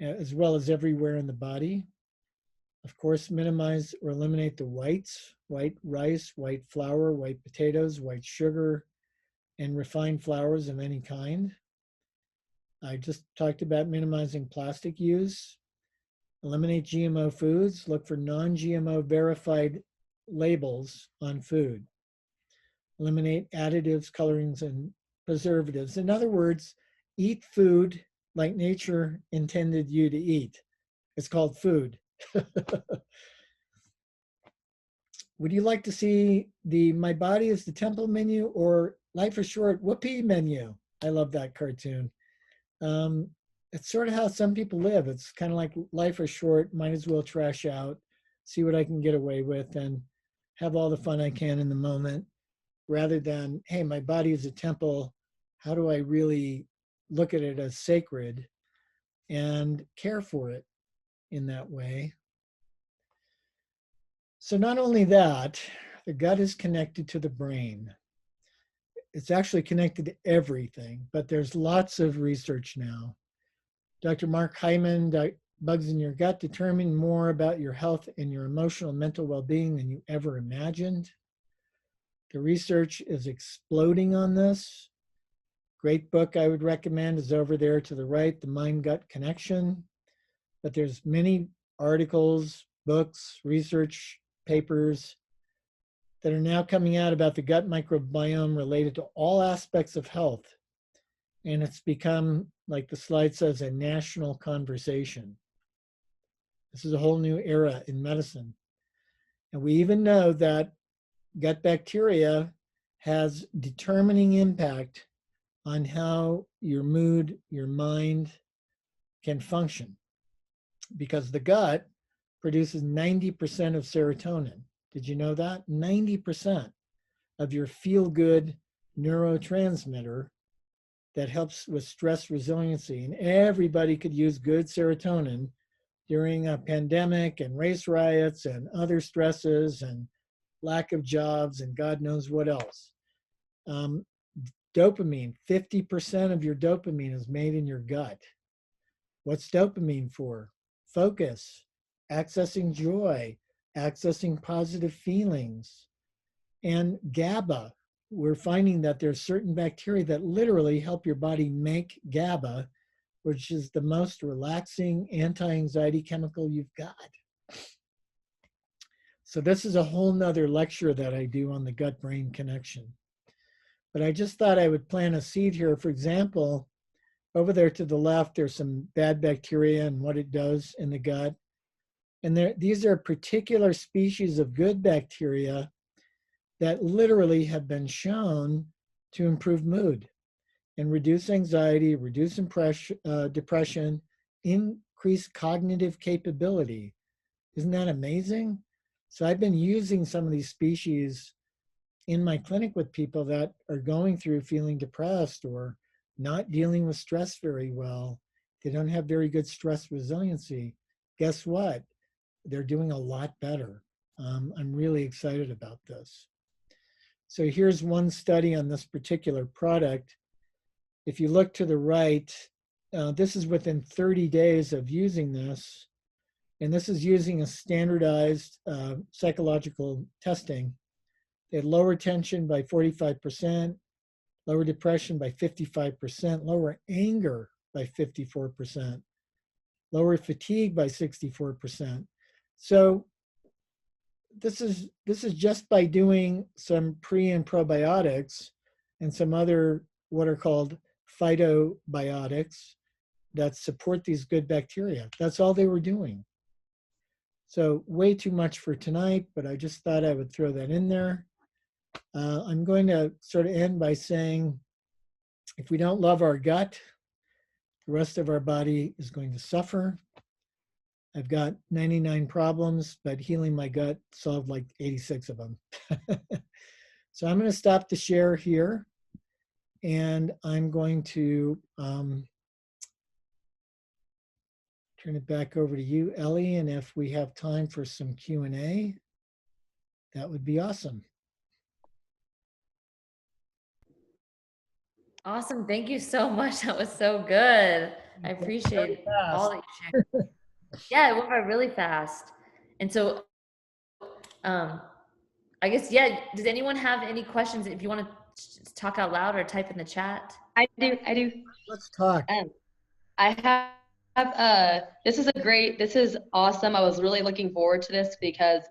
as well as everywhere in the body. Of course, minimize or eliminate the whites, white rice, white flour, white potatoes, white sugar, and refined flours of any kind. I just talked about minimizing plastic use. Eliminate GMO foods. Look for non-GMO verified labels on food. Eliminate additives, colorings, and preservatives. In other words, eat food like nature intended you to eat. It's called food. Would you like to see the My Body is the Temple menu or Life is Short Whoopee menu? I love that cartoon. It's sort of how some people live. It's kind of like life is short, might as well trash out, see what I can get away with, and have all the fun I can in the moment, rather than, hey, my body is a temple. How do I really look at it as sacred and care for it in that way? So not only that, the gut is connected to the brain. It's actually connected to everything, but there's lots of research now. Dr. Mark Hyman, Bugs in Your Gut, determine more about your health and your emotional and mental well-being than you ever imagined. The research is exploding on this. Great book I would recommend is over there to the right, The Mind-Gut Connection. But there's many articles, books, research papers that are now coming out about the gut microbiome related to all aspects of health. And it's become, like the slide says, a national conversation. This is a whole new era in medicine. And we even know that gut bacteria has determining impact on how your mood, your mind can function. Because the gut produces 90% of serotonin. Did you know that? 90% of your feel-good neurotransmitter that helps with stress resiliency. And everybody could use good serotonin during a pandemic and race riots and other stresses and lack of jobs and God knows what else. Dopamine, 50% of your dopamine is made in your gut. What's dopamine for? Focus, accessing joy, accessing positive feelings. And GABA, we're finding that there's certain bacteria that literally help your body make GABA, which is the most relaxing anti-anxiety chemical you've got. So this is a whole nother lecture that I do on the gut-brain connection. But I just thought I would plant a seed here. For example, over there to the left, there's some bad bacteria and what it does in the gut. And these are particular species of good bacteria that literally have been shown to improve mood and reduce anxiety, reduce depression, increase cognitive capability. Isn't that amazing? So I've been using some of these species in my clinic with people that are going through feeling depressed or not dealing with stress very well, they don't have very good stress resiliency, guess what? They're doing a lot better. I'm really excited about this. So here's one study on this particular product. If you look to the right, this is within 30 days of using this, and this is using a standardized psychological testing. They had lower tension by 45%, lower depression by 55%, lower anger by 54%, lower fatigue by 64%. So this is just by doing some pre and probiotics and some other what are called phytobiotics that support these good bacteria. That's all they were doing. So way too much for tonight, but I just thought I would throw that in there. I'm going to sort of end by saying, if we don't love our gut, the rest of our body is going to suffer. I've got 99 problems, but healing my gut solved like 86 of them. So I'm going to stop the share here, and I'm going to turn it back over to you, Ellie, and if we have time for some Q&A, that would be awesome. Awesome. Thank you so much. That was so good. I appreciate all that you shared. Yeah, it went by really fast. And so, I guess, yeah, does anyone have any questions? If you want to talk out loud or type in the chat. I do. Let's talk. I have, this is awesome. I was really looking forward to this because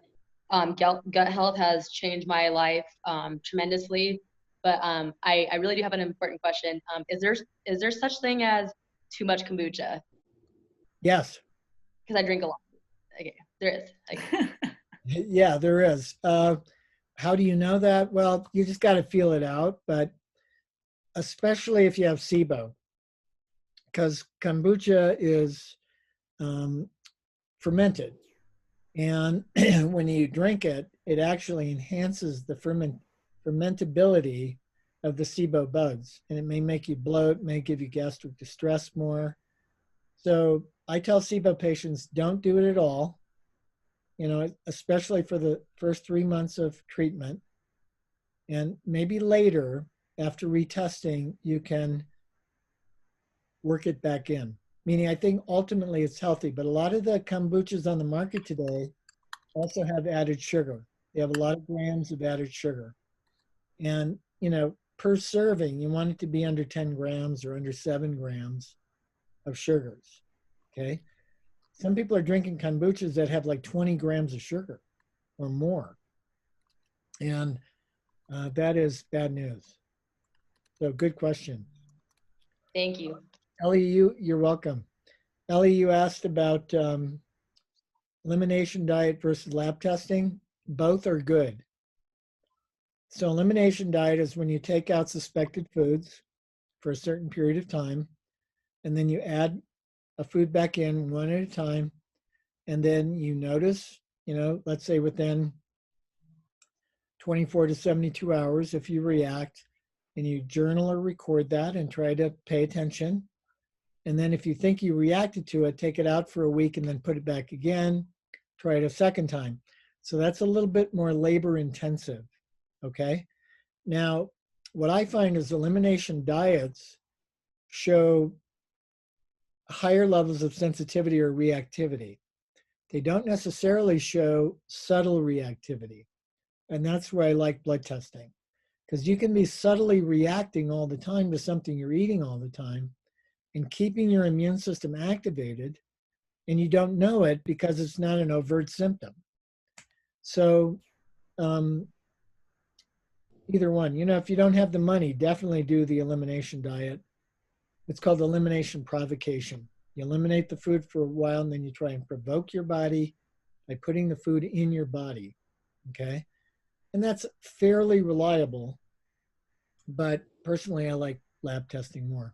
gut health has changed my life tremendously. But I really do have an important question. Is there such thing as too much kombucha? Yes. Because I drink a lot. Okay, there is. Okay. Yeah, there is. How do you know that? Well, you just got to feel it out, but especially if you have SIBO, because kombucha is fermented. And when you drink it, it actually enhances the fermentability of the SIBO bugs. And it may make you bloat, may give you gastric distress more. So I tell SIBO patients, don't do it at all, especially for the first 3 months of treatment. And maybe later, after retesting, you can work it back in. Meaning, I think ultimately it's healthy, but a lot of the kombuchas on the market today also have added sugar. They have a lot of grams of added sugar. And, per serving, you want it to be under 10 grams or under 7 grams of sugars, okay? Some people are drinking kombuchas that have like 20 grams of sugar or more. And that is bad news. So good question. Thank you. Ellie, you're welcome. Ellie, you asked about elimination diet versus lab testing. Both are good. So elimination diet is when you take out suspected foods for a certain period of time, and then you add a food back in one at a time, and then you notice, let's say within 24 to 72 hours, if you react, and you journal or record that and try to pay attention. And then if you think you reacted to it, take it out for a week and then put it back again, try it a second time. So that's a little bit more labor intensive, okay? Now, what I find is elimination diets show higher levels of sensitivity or reactivity. They don't necessarily show subtle reactivity. And that's where I like blood testing, because you can be subtly reacting all the time to something you're eating all the time and keeping your immune system activated, and you don't know it because it's not an overt symptom. So either one, if you don't have the money, definitely do the elimination diet. It's called elimination provocation. You eliminate the food for a while, and then you try and provoke your body by putting the food in your body, okay? And that's fairly reliable, but personally, I like lab testing more.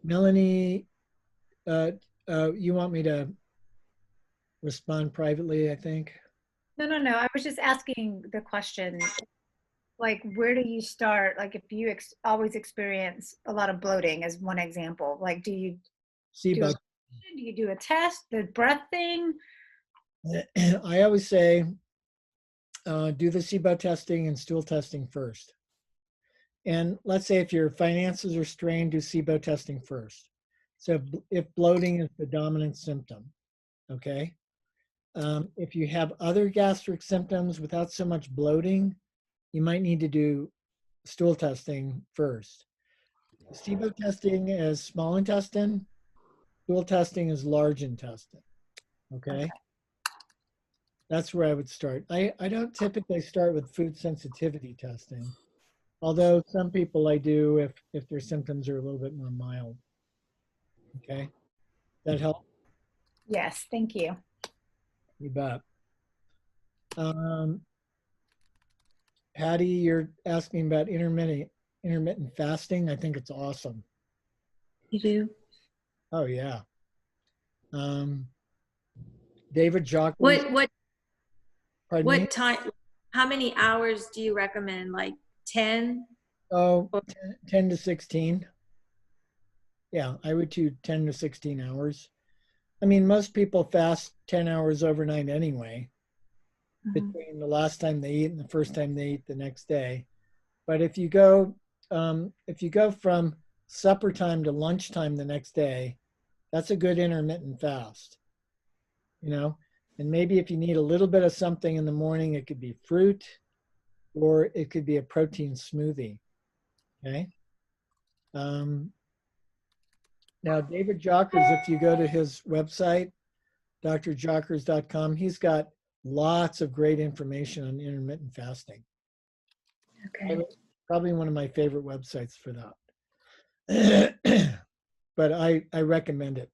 Melanie, you want me to respond privately, I think? No. I was just asking the question. like, where do you start? Like, if you always experience a lot of bloating as one example, like, do you do a test, the breath thing? I always say, do the SIBO testing and stool testing first. And let's say if your finances are strained, do SIBO testing first. So if bloating is the dominant symptom, okay? If you have other gastric symptoms without so much bloating, you might need to do stool testing first. SIBO testing is small intestine, stool testing is large intestine, okay? That's where I would start. I don't typically start with food sensitivity testing, although some people I do if their symptoms are a little bit more mild. Okay, that help? Yes, thank you. You bet. Patty, you're asking about intermittent fasting. I think it's awesome. You do? Oh yeah. David Jockers. What time? How many hours do you recommend? Like 10? Oh, 10 to 16. Yeah, I would do 10 to 16 hours. I mean, most people fast 10 hours overnight anyway, between the last time they eat and the first time they eat the next day. But if you go from supper time to lunchtime the next day, that's a good intermittent fast, you know. And maybe if you need a little bit of something in the morning, it could be fruit or it could be a protein smoothie. Okay. Now, David Jockers, if you go to his website, drjockers.com, he's got lots of great information on intermittent fasting. Okay. Probably one of my favorite websites for that. But I recommend it.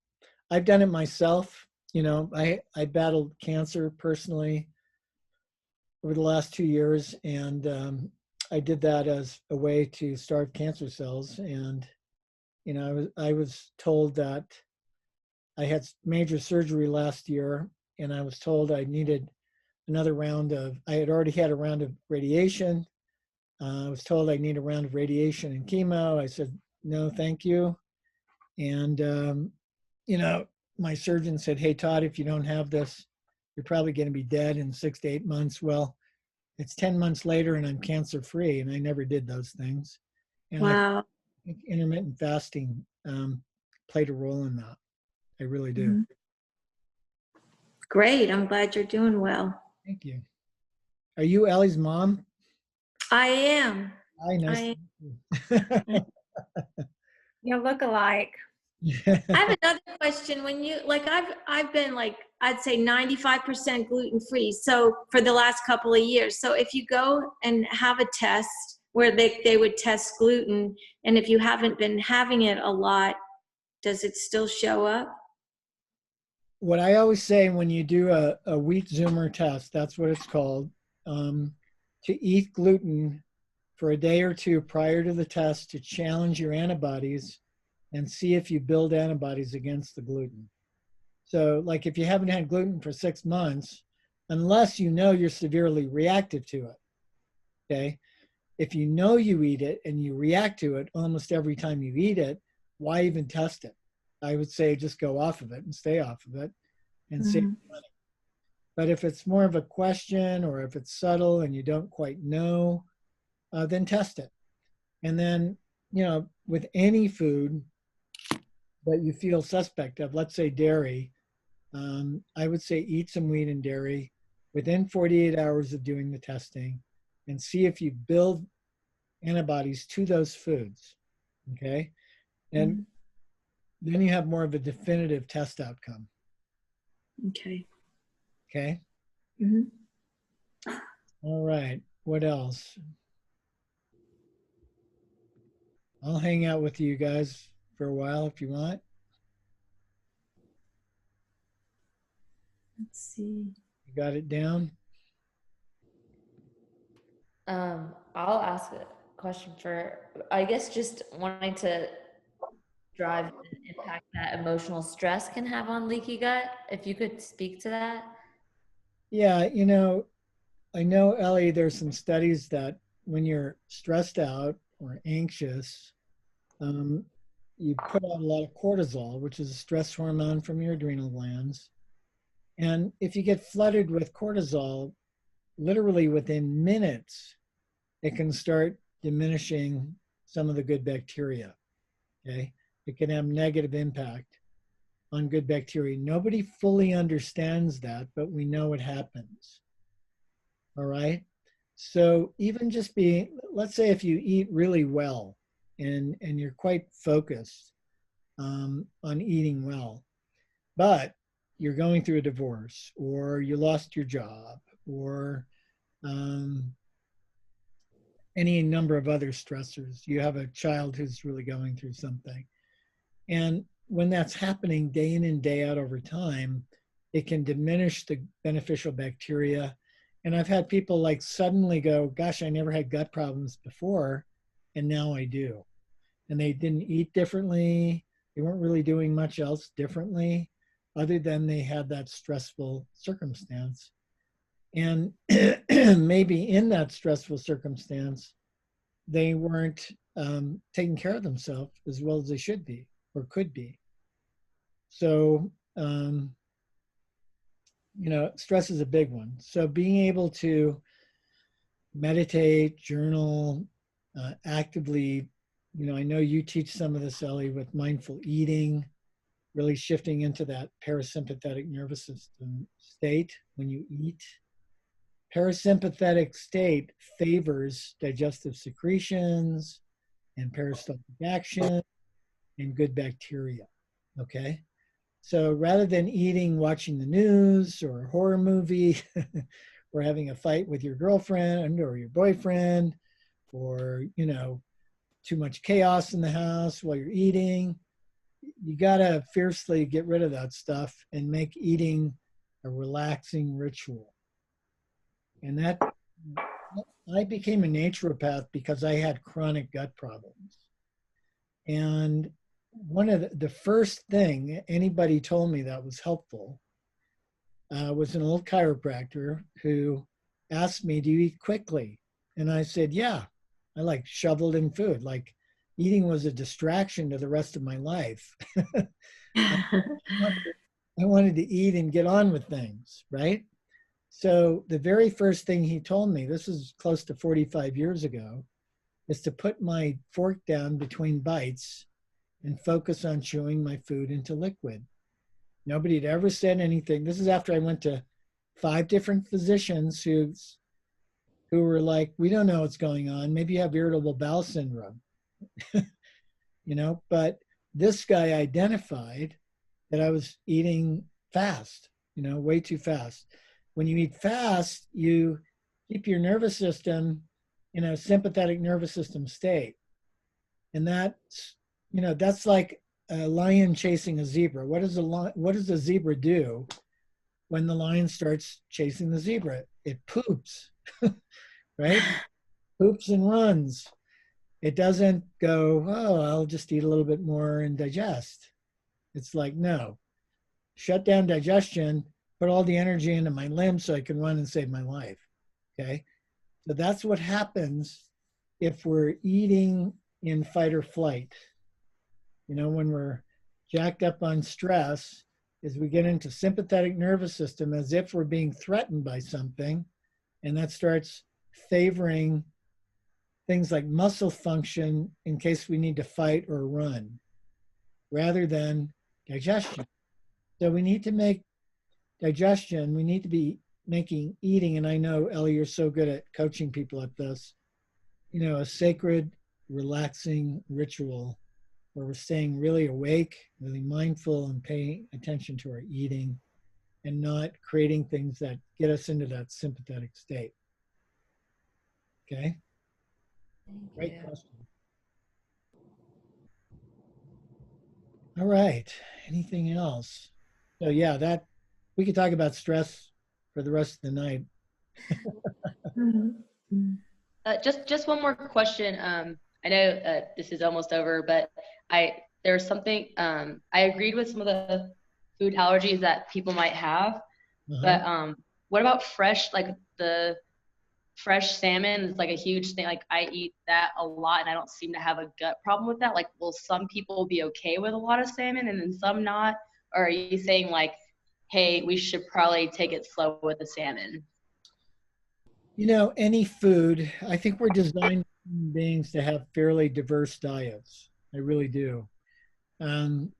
I've done it myself. You know, I battled cancer personally over the last 2 years, and I did that as a way to starve cancer cells. And you know, I was told that I had major surgery last year, and I was told I needed another round of. I had already had a round of radiation. I was told I need a round of radiation and chemo. I said no, thank you. And you know, my surgeon said, "Hey Todd, if you don't have this, you're probably going to be dead in 6 to 8 months." Well, it's 10 months later, and I'm cancer free, and I never did those things. And wow. I think intermittent fasting played a role in that. I really do. Great. I'm glad you're doing well. Thank you. Are you Ellie's mom? I am. Hi, nice. You look alike. I have another question. When you I've been like, I'd say 95% gluten free. So for the last couple of years. So if you go and have a test where they would test gluten, and if you haven't been having it a lot, does it still show up? What I always say when you do a wheat zoomer test, that's what it's called, to eat gluten for a day or two prior to the test to challenge your antibodies and see if you build antibodies against the gluten. So like if you haven't had gluten for 6 months, unless you know you're severely reactive to it, okay? If you know you eat it and you react to it almost every time you eat it, why even test it? I would say just go off of it and stay off of it and save money. But if it's more of a question or if it's subtle and you don't quite know, then test it. And then, you know, with any food that you feel suspect of, let's say dairy, I would say eat some wheat and dairy within 48 hours of doing the testing and see if you build antibodies to those foods, okay? And then you have more of a definitive test outcome. Okay. Okay? All right, what else? I'll hang out with you guys for a while if you want. Let's see. You got it down? I'll ask a question for, I guess, just wanting to drive the impact that emotional stress can have on leaky gut, if you could speak to that. Yeah, you know, I know, Ellie, there's some studies that when you're stressed out or anxious, you put out a lot of cortisol, which is a stress hormone from your adrenal glands. And if you get flooded with cortisol, literally within minutes, it can start diminishing some of the good bacteria. Okay. It can have negative impact on good bacteria. Nobody fully understands that, but we know it happens. All right. So even just being, let's say if you eat really well and you're quite focused on eating well, but you're going through a divorce or you lost your job or any number of other stressors. You have a child who's really going through something. And when that's happening day in and day out over time, it can diminish the beneficial bacteria. And I've had people like suddenly go, gosh, I never had gut problems before, and now I do. And they didn't eat differently. They weren't really doing much else differently other than they had that stressful circumstance. And maybe in that stressful circumstance, they weren't taking care of themselves as well as they should be or could be. So, stress is a big one. So being able to meditate, journal, actively, I know you teach some of this, Ellie, with mindful eating, really shifting into that parasympathetic nervous system state when you eat. Parasympathetic state favors digestive secretions and peristaltic action and good bacteria, okay? So rather than eating, watching the news or a horror movie or having a fight with your girlfriend or your boyfriend or, too much chaos in the house while you're eating, you gotta fiercely get rid of that stuff and make eating a relaxing ritual. And that, I became a naturopath because I had chronic gut problems. And one of the first thing anybody told me that was helpful was an old chiropractor who asked me, do you eat quickly? And I said, yeah, I like shoveled in food. Like eating was a distraction to the rest of my life. I wanted to eat and get on with things, right? So the very first thing he told me, this is close to 45 years ago, is to put my fork down between bites and focus on chewing my food into liquid. Nobody had ever said anything. This is after I went to 5 different physicians who were like, we don't know what's going on. Maybe you have irritable bowel syndrome. But this guy identified that I was eating fast, way too fast. When you eat fast, you keep your nervous system in a sympathetic nervous system state. And that's like a lion chasing a zebra. What does a zebra do when the lion starts chasing the zebra? It poops, right? Poops and runs. It doesn't go, oh, I'll just eat a little bit more and digest. It's like, no, shut down digestion, put all the energy into my limbs so I can run and save my life, okay? So that's what happens if we're eating in fight or flight. When we're jacked up on stress, is we get into sympathetic nervous system as if we're being threatened by something, and that starts favoring things like muscle function in case we need to fight or run, rather than digestion. So we need to make digestion, we need to be making eating, and I know, Ellie, you're so good at coaching people at this, a sacred, relaxing ritual where we're staying really awake, really mindful, and paying attention to our eating and not creating things that get us into that sympathetic state. Okay? Great question. All right. Anything else? So yeah, we could talk about stress for the rest of the night. Just one more question. I know this is almost over, but there's something, I agreed with some of the food allergies that people might have, but what about fresh, like the fresh salmon is like a huge thing. Like I eat that a lot and I don't seem to have a gut problem with that. Like, will some people be okay with a lot of salmon and then some not? Or are you saying like, hey, we should probably take it slow with the salmon? You know, any food, I think we're designed human beings to have fairly diverse diets. I really do. Um,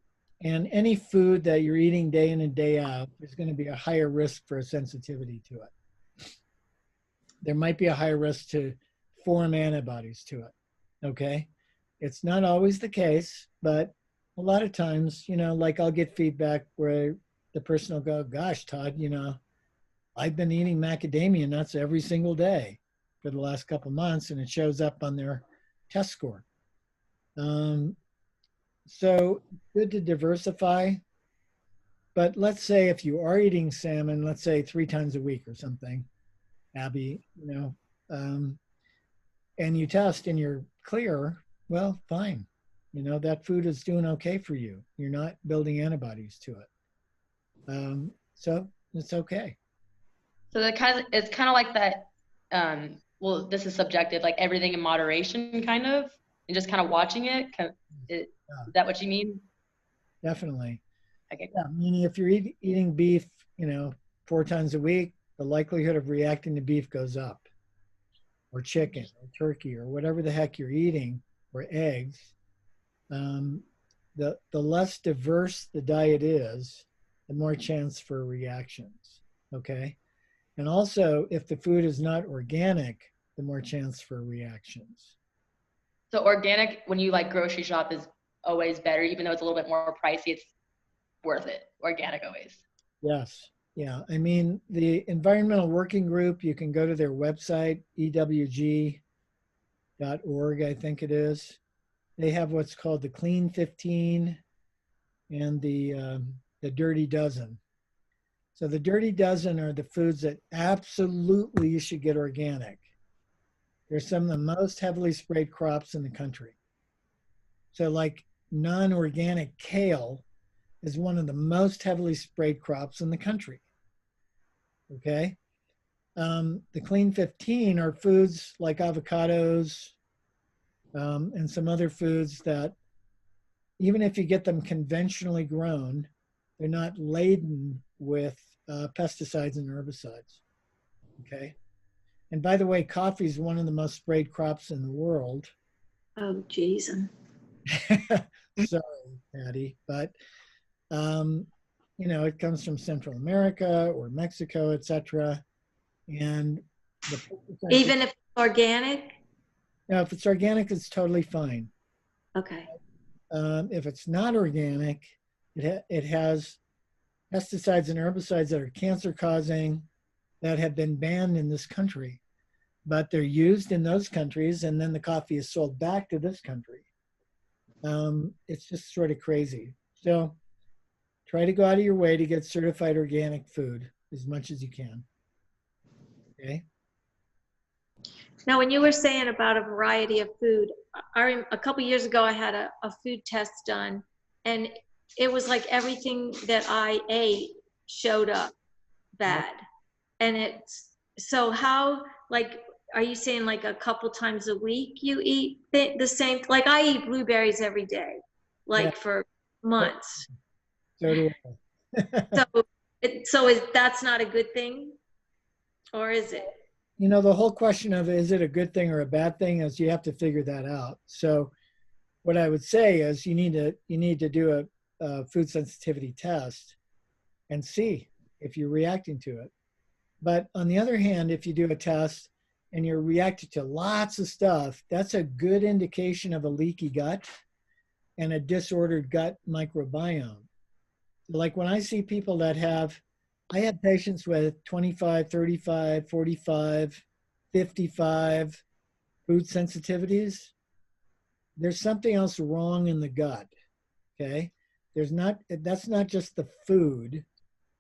and any food that you're eating day in and day out, there's going to be a higher risk for a sensitivity to it. There might be a higher risk to form antibodies to it. Okay. It's not always the case, but a lot of times, you know, like I'll get feedback where the person will go, gosh, Todd, you know, I've been eating macadamia nuts every single day for the last couple months, and it shows up on their test score. So good to diversify. But let's say if you are eating salmon, let's say 3 times a week or something, Abby, you know, and you test and you're clear, well, fine. You know, that food is doing okay for you. You're not building antibodies to it. So it's okay. So it's kind of like that. Well, this is subjective, like everything in moderation, kind of, and just kind of watching it. Is that what you mean? Definitely. Okay. Yeah, meaning if you're eating beef, you know, 4 times a week, the likelihood of reacting to beef goes up, or chicken, or turkey, or whatever the heck you're eating, or eggs. The less diverse the diet is, the more chance for reactions. Okay. And also, if the food is not organic, the more chance for reactions. So organic, when you like grocery shop, is always better, even though it's a little bit more pricey. It's worth it. Organic always. Yes. Yeah. I mean, the Environmental Working Group, you can go to their website, ewg.org, I think it is. They have what's called the Clean 15 and the Dirty Dozen. So the Dirty Dozen are the foods that absolutely you should get organic. They're some of the most heavily sprayed crops in the country. So like non-organic kale is one of the most heavily sprayed crops in the country. Okay. The Clean 15 are foods like avocados and some other foods that even if you get them conventionally grown, they're not laden with pesticides and herbicides. Okay. And by the way, coffee is one of the most sprayed crops in the world. Oh, geez. Sorry, Patty, but you know, it comes from Central America or Mexico, etc. And even if it's organic? Now, if it's organic, it's totally fine. Okay. If it's not organic, it has pesticides and herbicides that are cancer causing that have been banned in this country, but they're used in those countries, and then the coffee is sold back to this country. It's just sort of crazy. So try to go out of your way to get certified organic food as much as you can. Okay. Now, when you were saying about a variety of food, a couple years ago, I had a food test done, and it was like everything that I ate showed up bad. And it's, so how, like, are you saying like a couple times a week you eat the same? Like I eat blueberries every day, like for months. So do I. So that's not a good thing, or is it? You know, the whole question of is it a good thing or a bad thing is you have to figure that out. So what I would say is you need to do a food sensitivity test and see if you're reacting to it. But on the other hand, if you do a test and you're reacting to lots of stuff, that's a good indication of a leaky gut and a disordered gut microbiome. Like when I see people that I have patients with 25, 35, 45, 55 food sensitivities. There's something else wrong in the gut, okay? That's not just the food.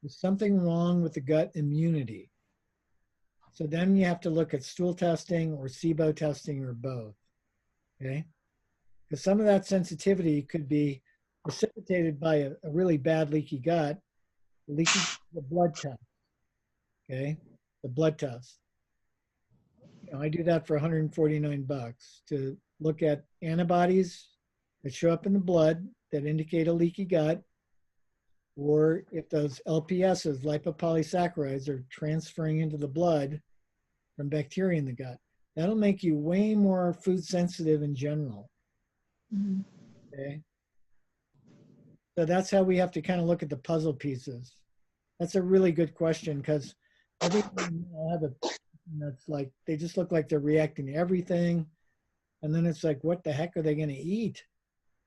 There's something wrong with the gut immunity. So then you have to look at stool testing or SIBO testing or both, okay? Because some of that sensitivity could be precipitated by a really bad leaky gut, the blood test, okay? The blood test. I do that for $149 to look at antibodies that show up in the blood that indicate a leaky gut, or if those LPSs, lipopolysaccharides, are transferring into the blood from bacteria in the gut. That'll make you way more food sensitive in general. Mm-hmm. Okay. So that's how we have to kind of look at the puzzle pieces. That's a really good question, because everyone will have a that's like, they just look like they're reacting to everything. And then it's like, what the heck are they going to eat?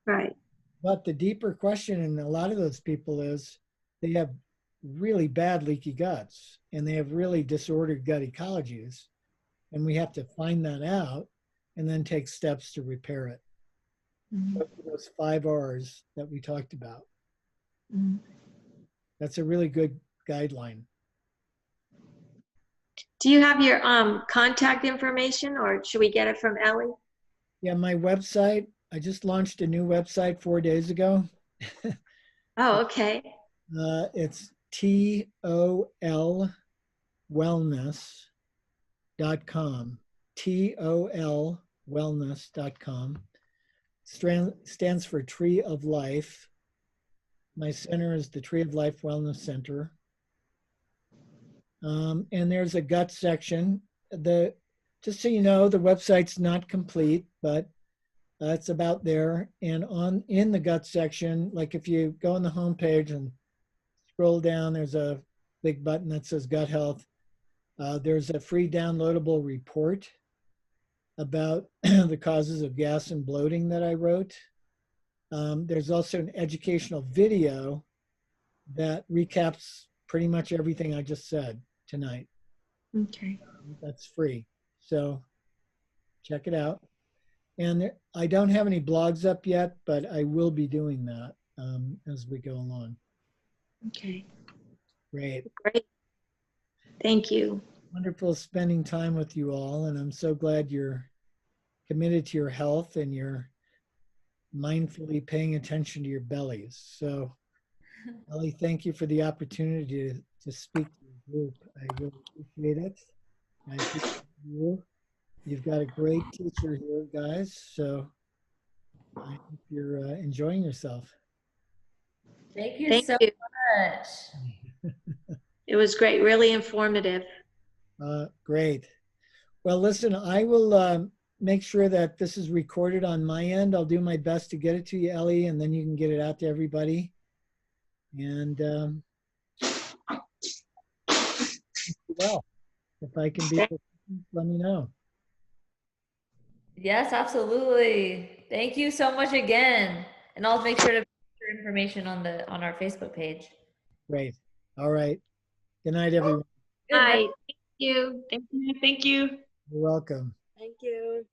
Right. But the deeper question in a lot of those people is they have really bad leaky guts and they have really disordered gut ecologies. And we have to find that out and then take steps to repair it. Mm-hmm. Those 5 R's that we talked about. Mm-hmm. That's a really good guideline. Do you have your contact information, or should we get it from Ellie? Yeah, my website, I just launched a new website 4 days ago. Oh, okay. It's tollwellness.com. tollwellness.com. Stands for Tree of Life. My center is the Tree of Life Wellness Center. And there's a gut section. Just so you know, the website's not complete, but it's about there. And in the gut section, like if you go on the homepage and scroll down, there's a big button that says Gut Health. There's a free downloadable report about the causes of gas and bloating that I wrote. There's also an educational video that recaps pretty much everything I just said tonight. Okay. That's free. So check it out. And I don't have any blogs up yet, but I will be doing that as we go along. Okay. Great. Great. Thank you. Wonderful spending time with you all. And I'm so glad you're committed to your health and you're mindfully paying attention to your bellies. So, Ellie, thank you for the opportunity to speak to the group. I really appreciate it. I appreciate you. You've got a great teacher here, guys. So I hope you're enjoying yourself. Thank you Thank so you. much. It was great, really informative. Great. Well, listen, I will make sure that this is recorded on my end. I'll do my best to get it to you, Ellie, and then you can get it out to everybody. And well, if I can be, let me know. Yes, absolutely. Thank you so much again. And I'll make sure to put your information on our Facebook page. Great. All right. Good night, everyone. Good night. Thank you. Thank you. Thank you. You're welcome. Thank you.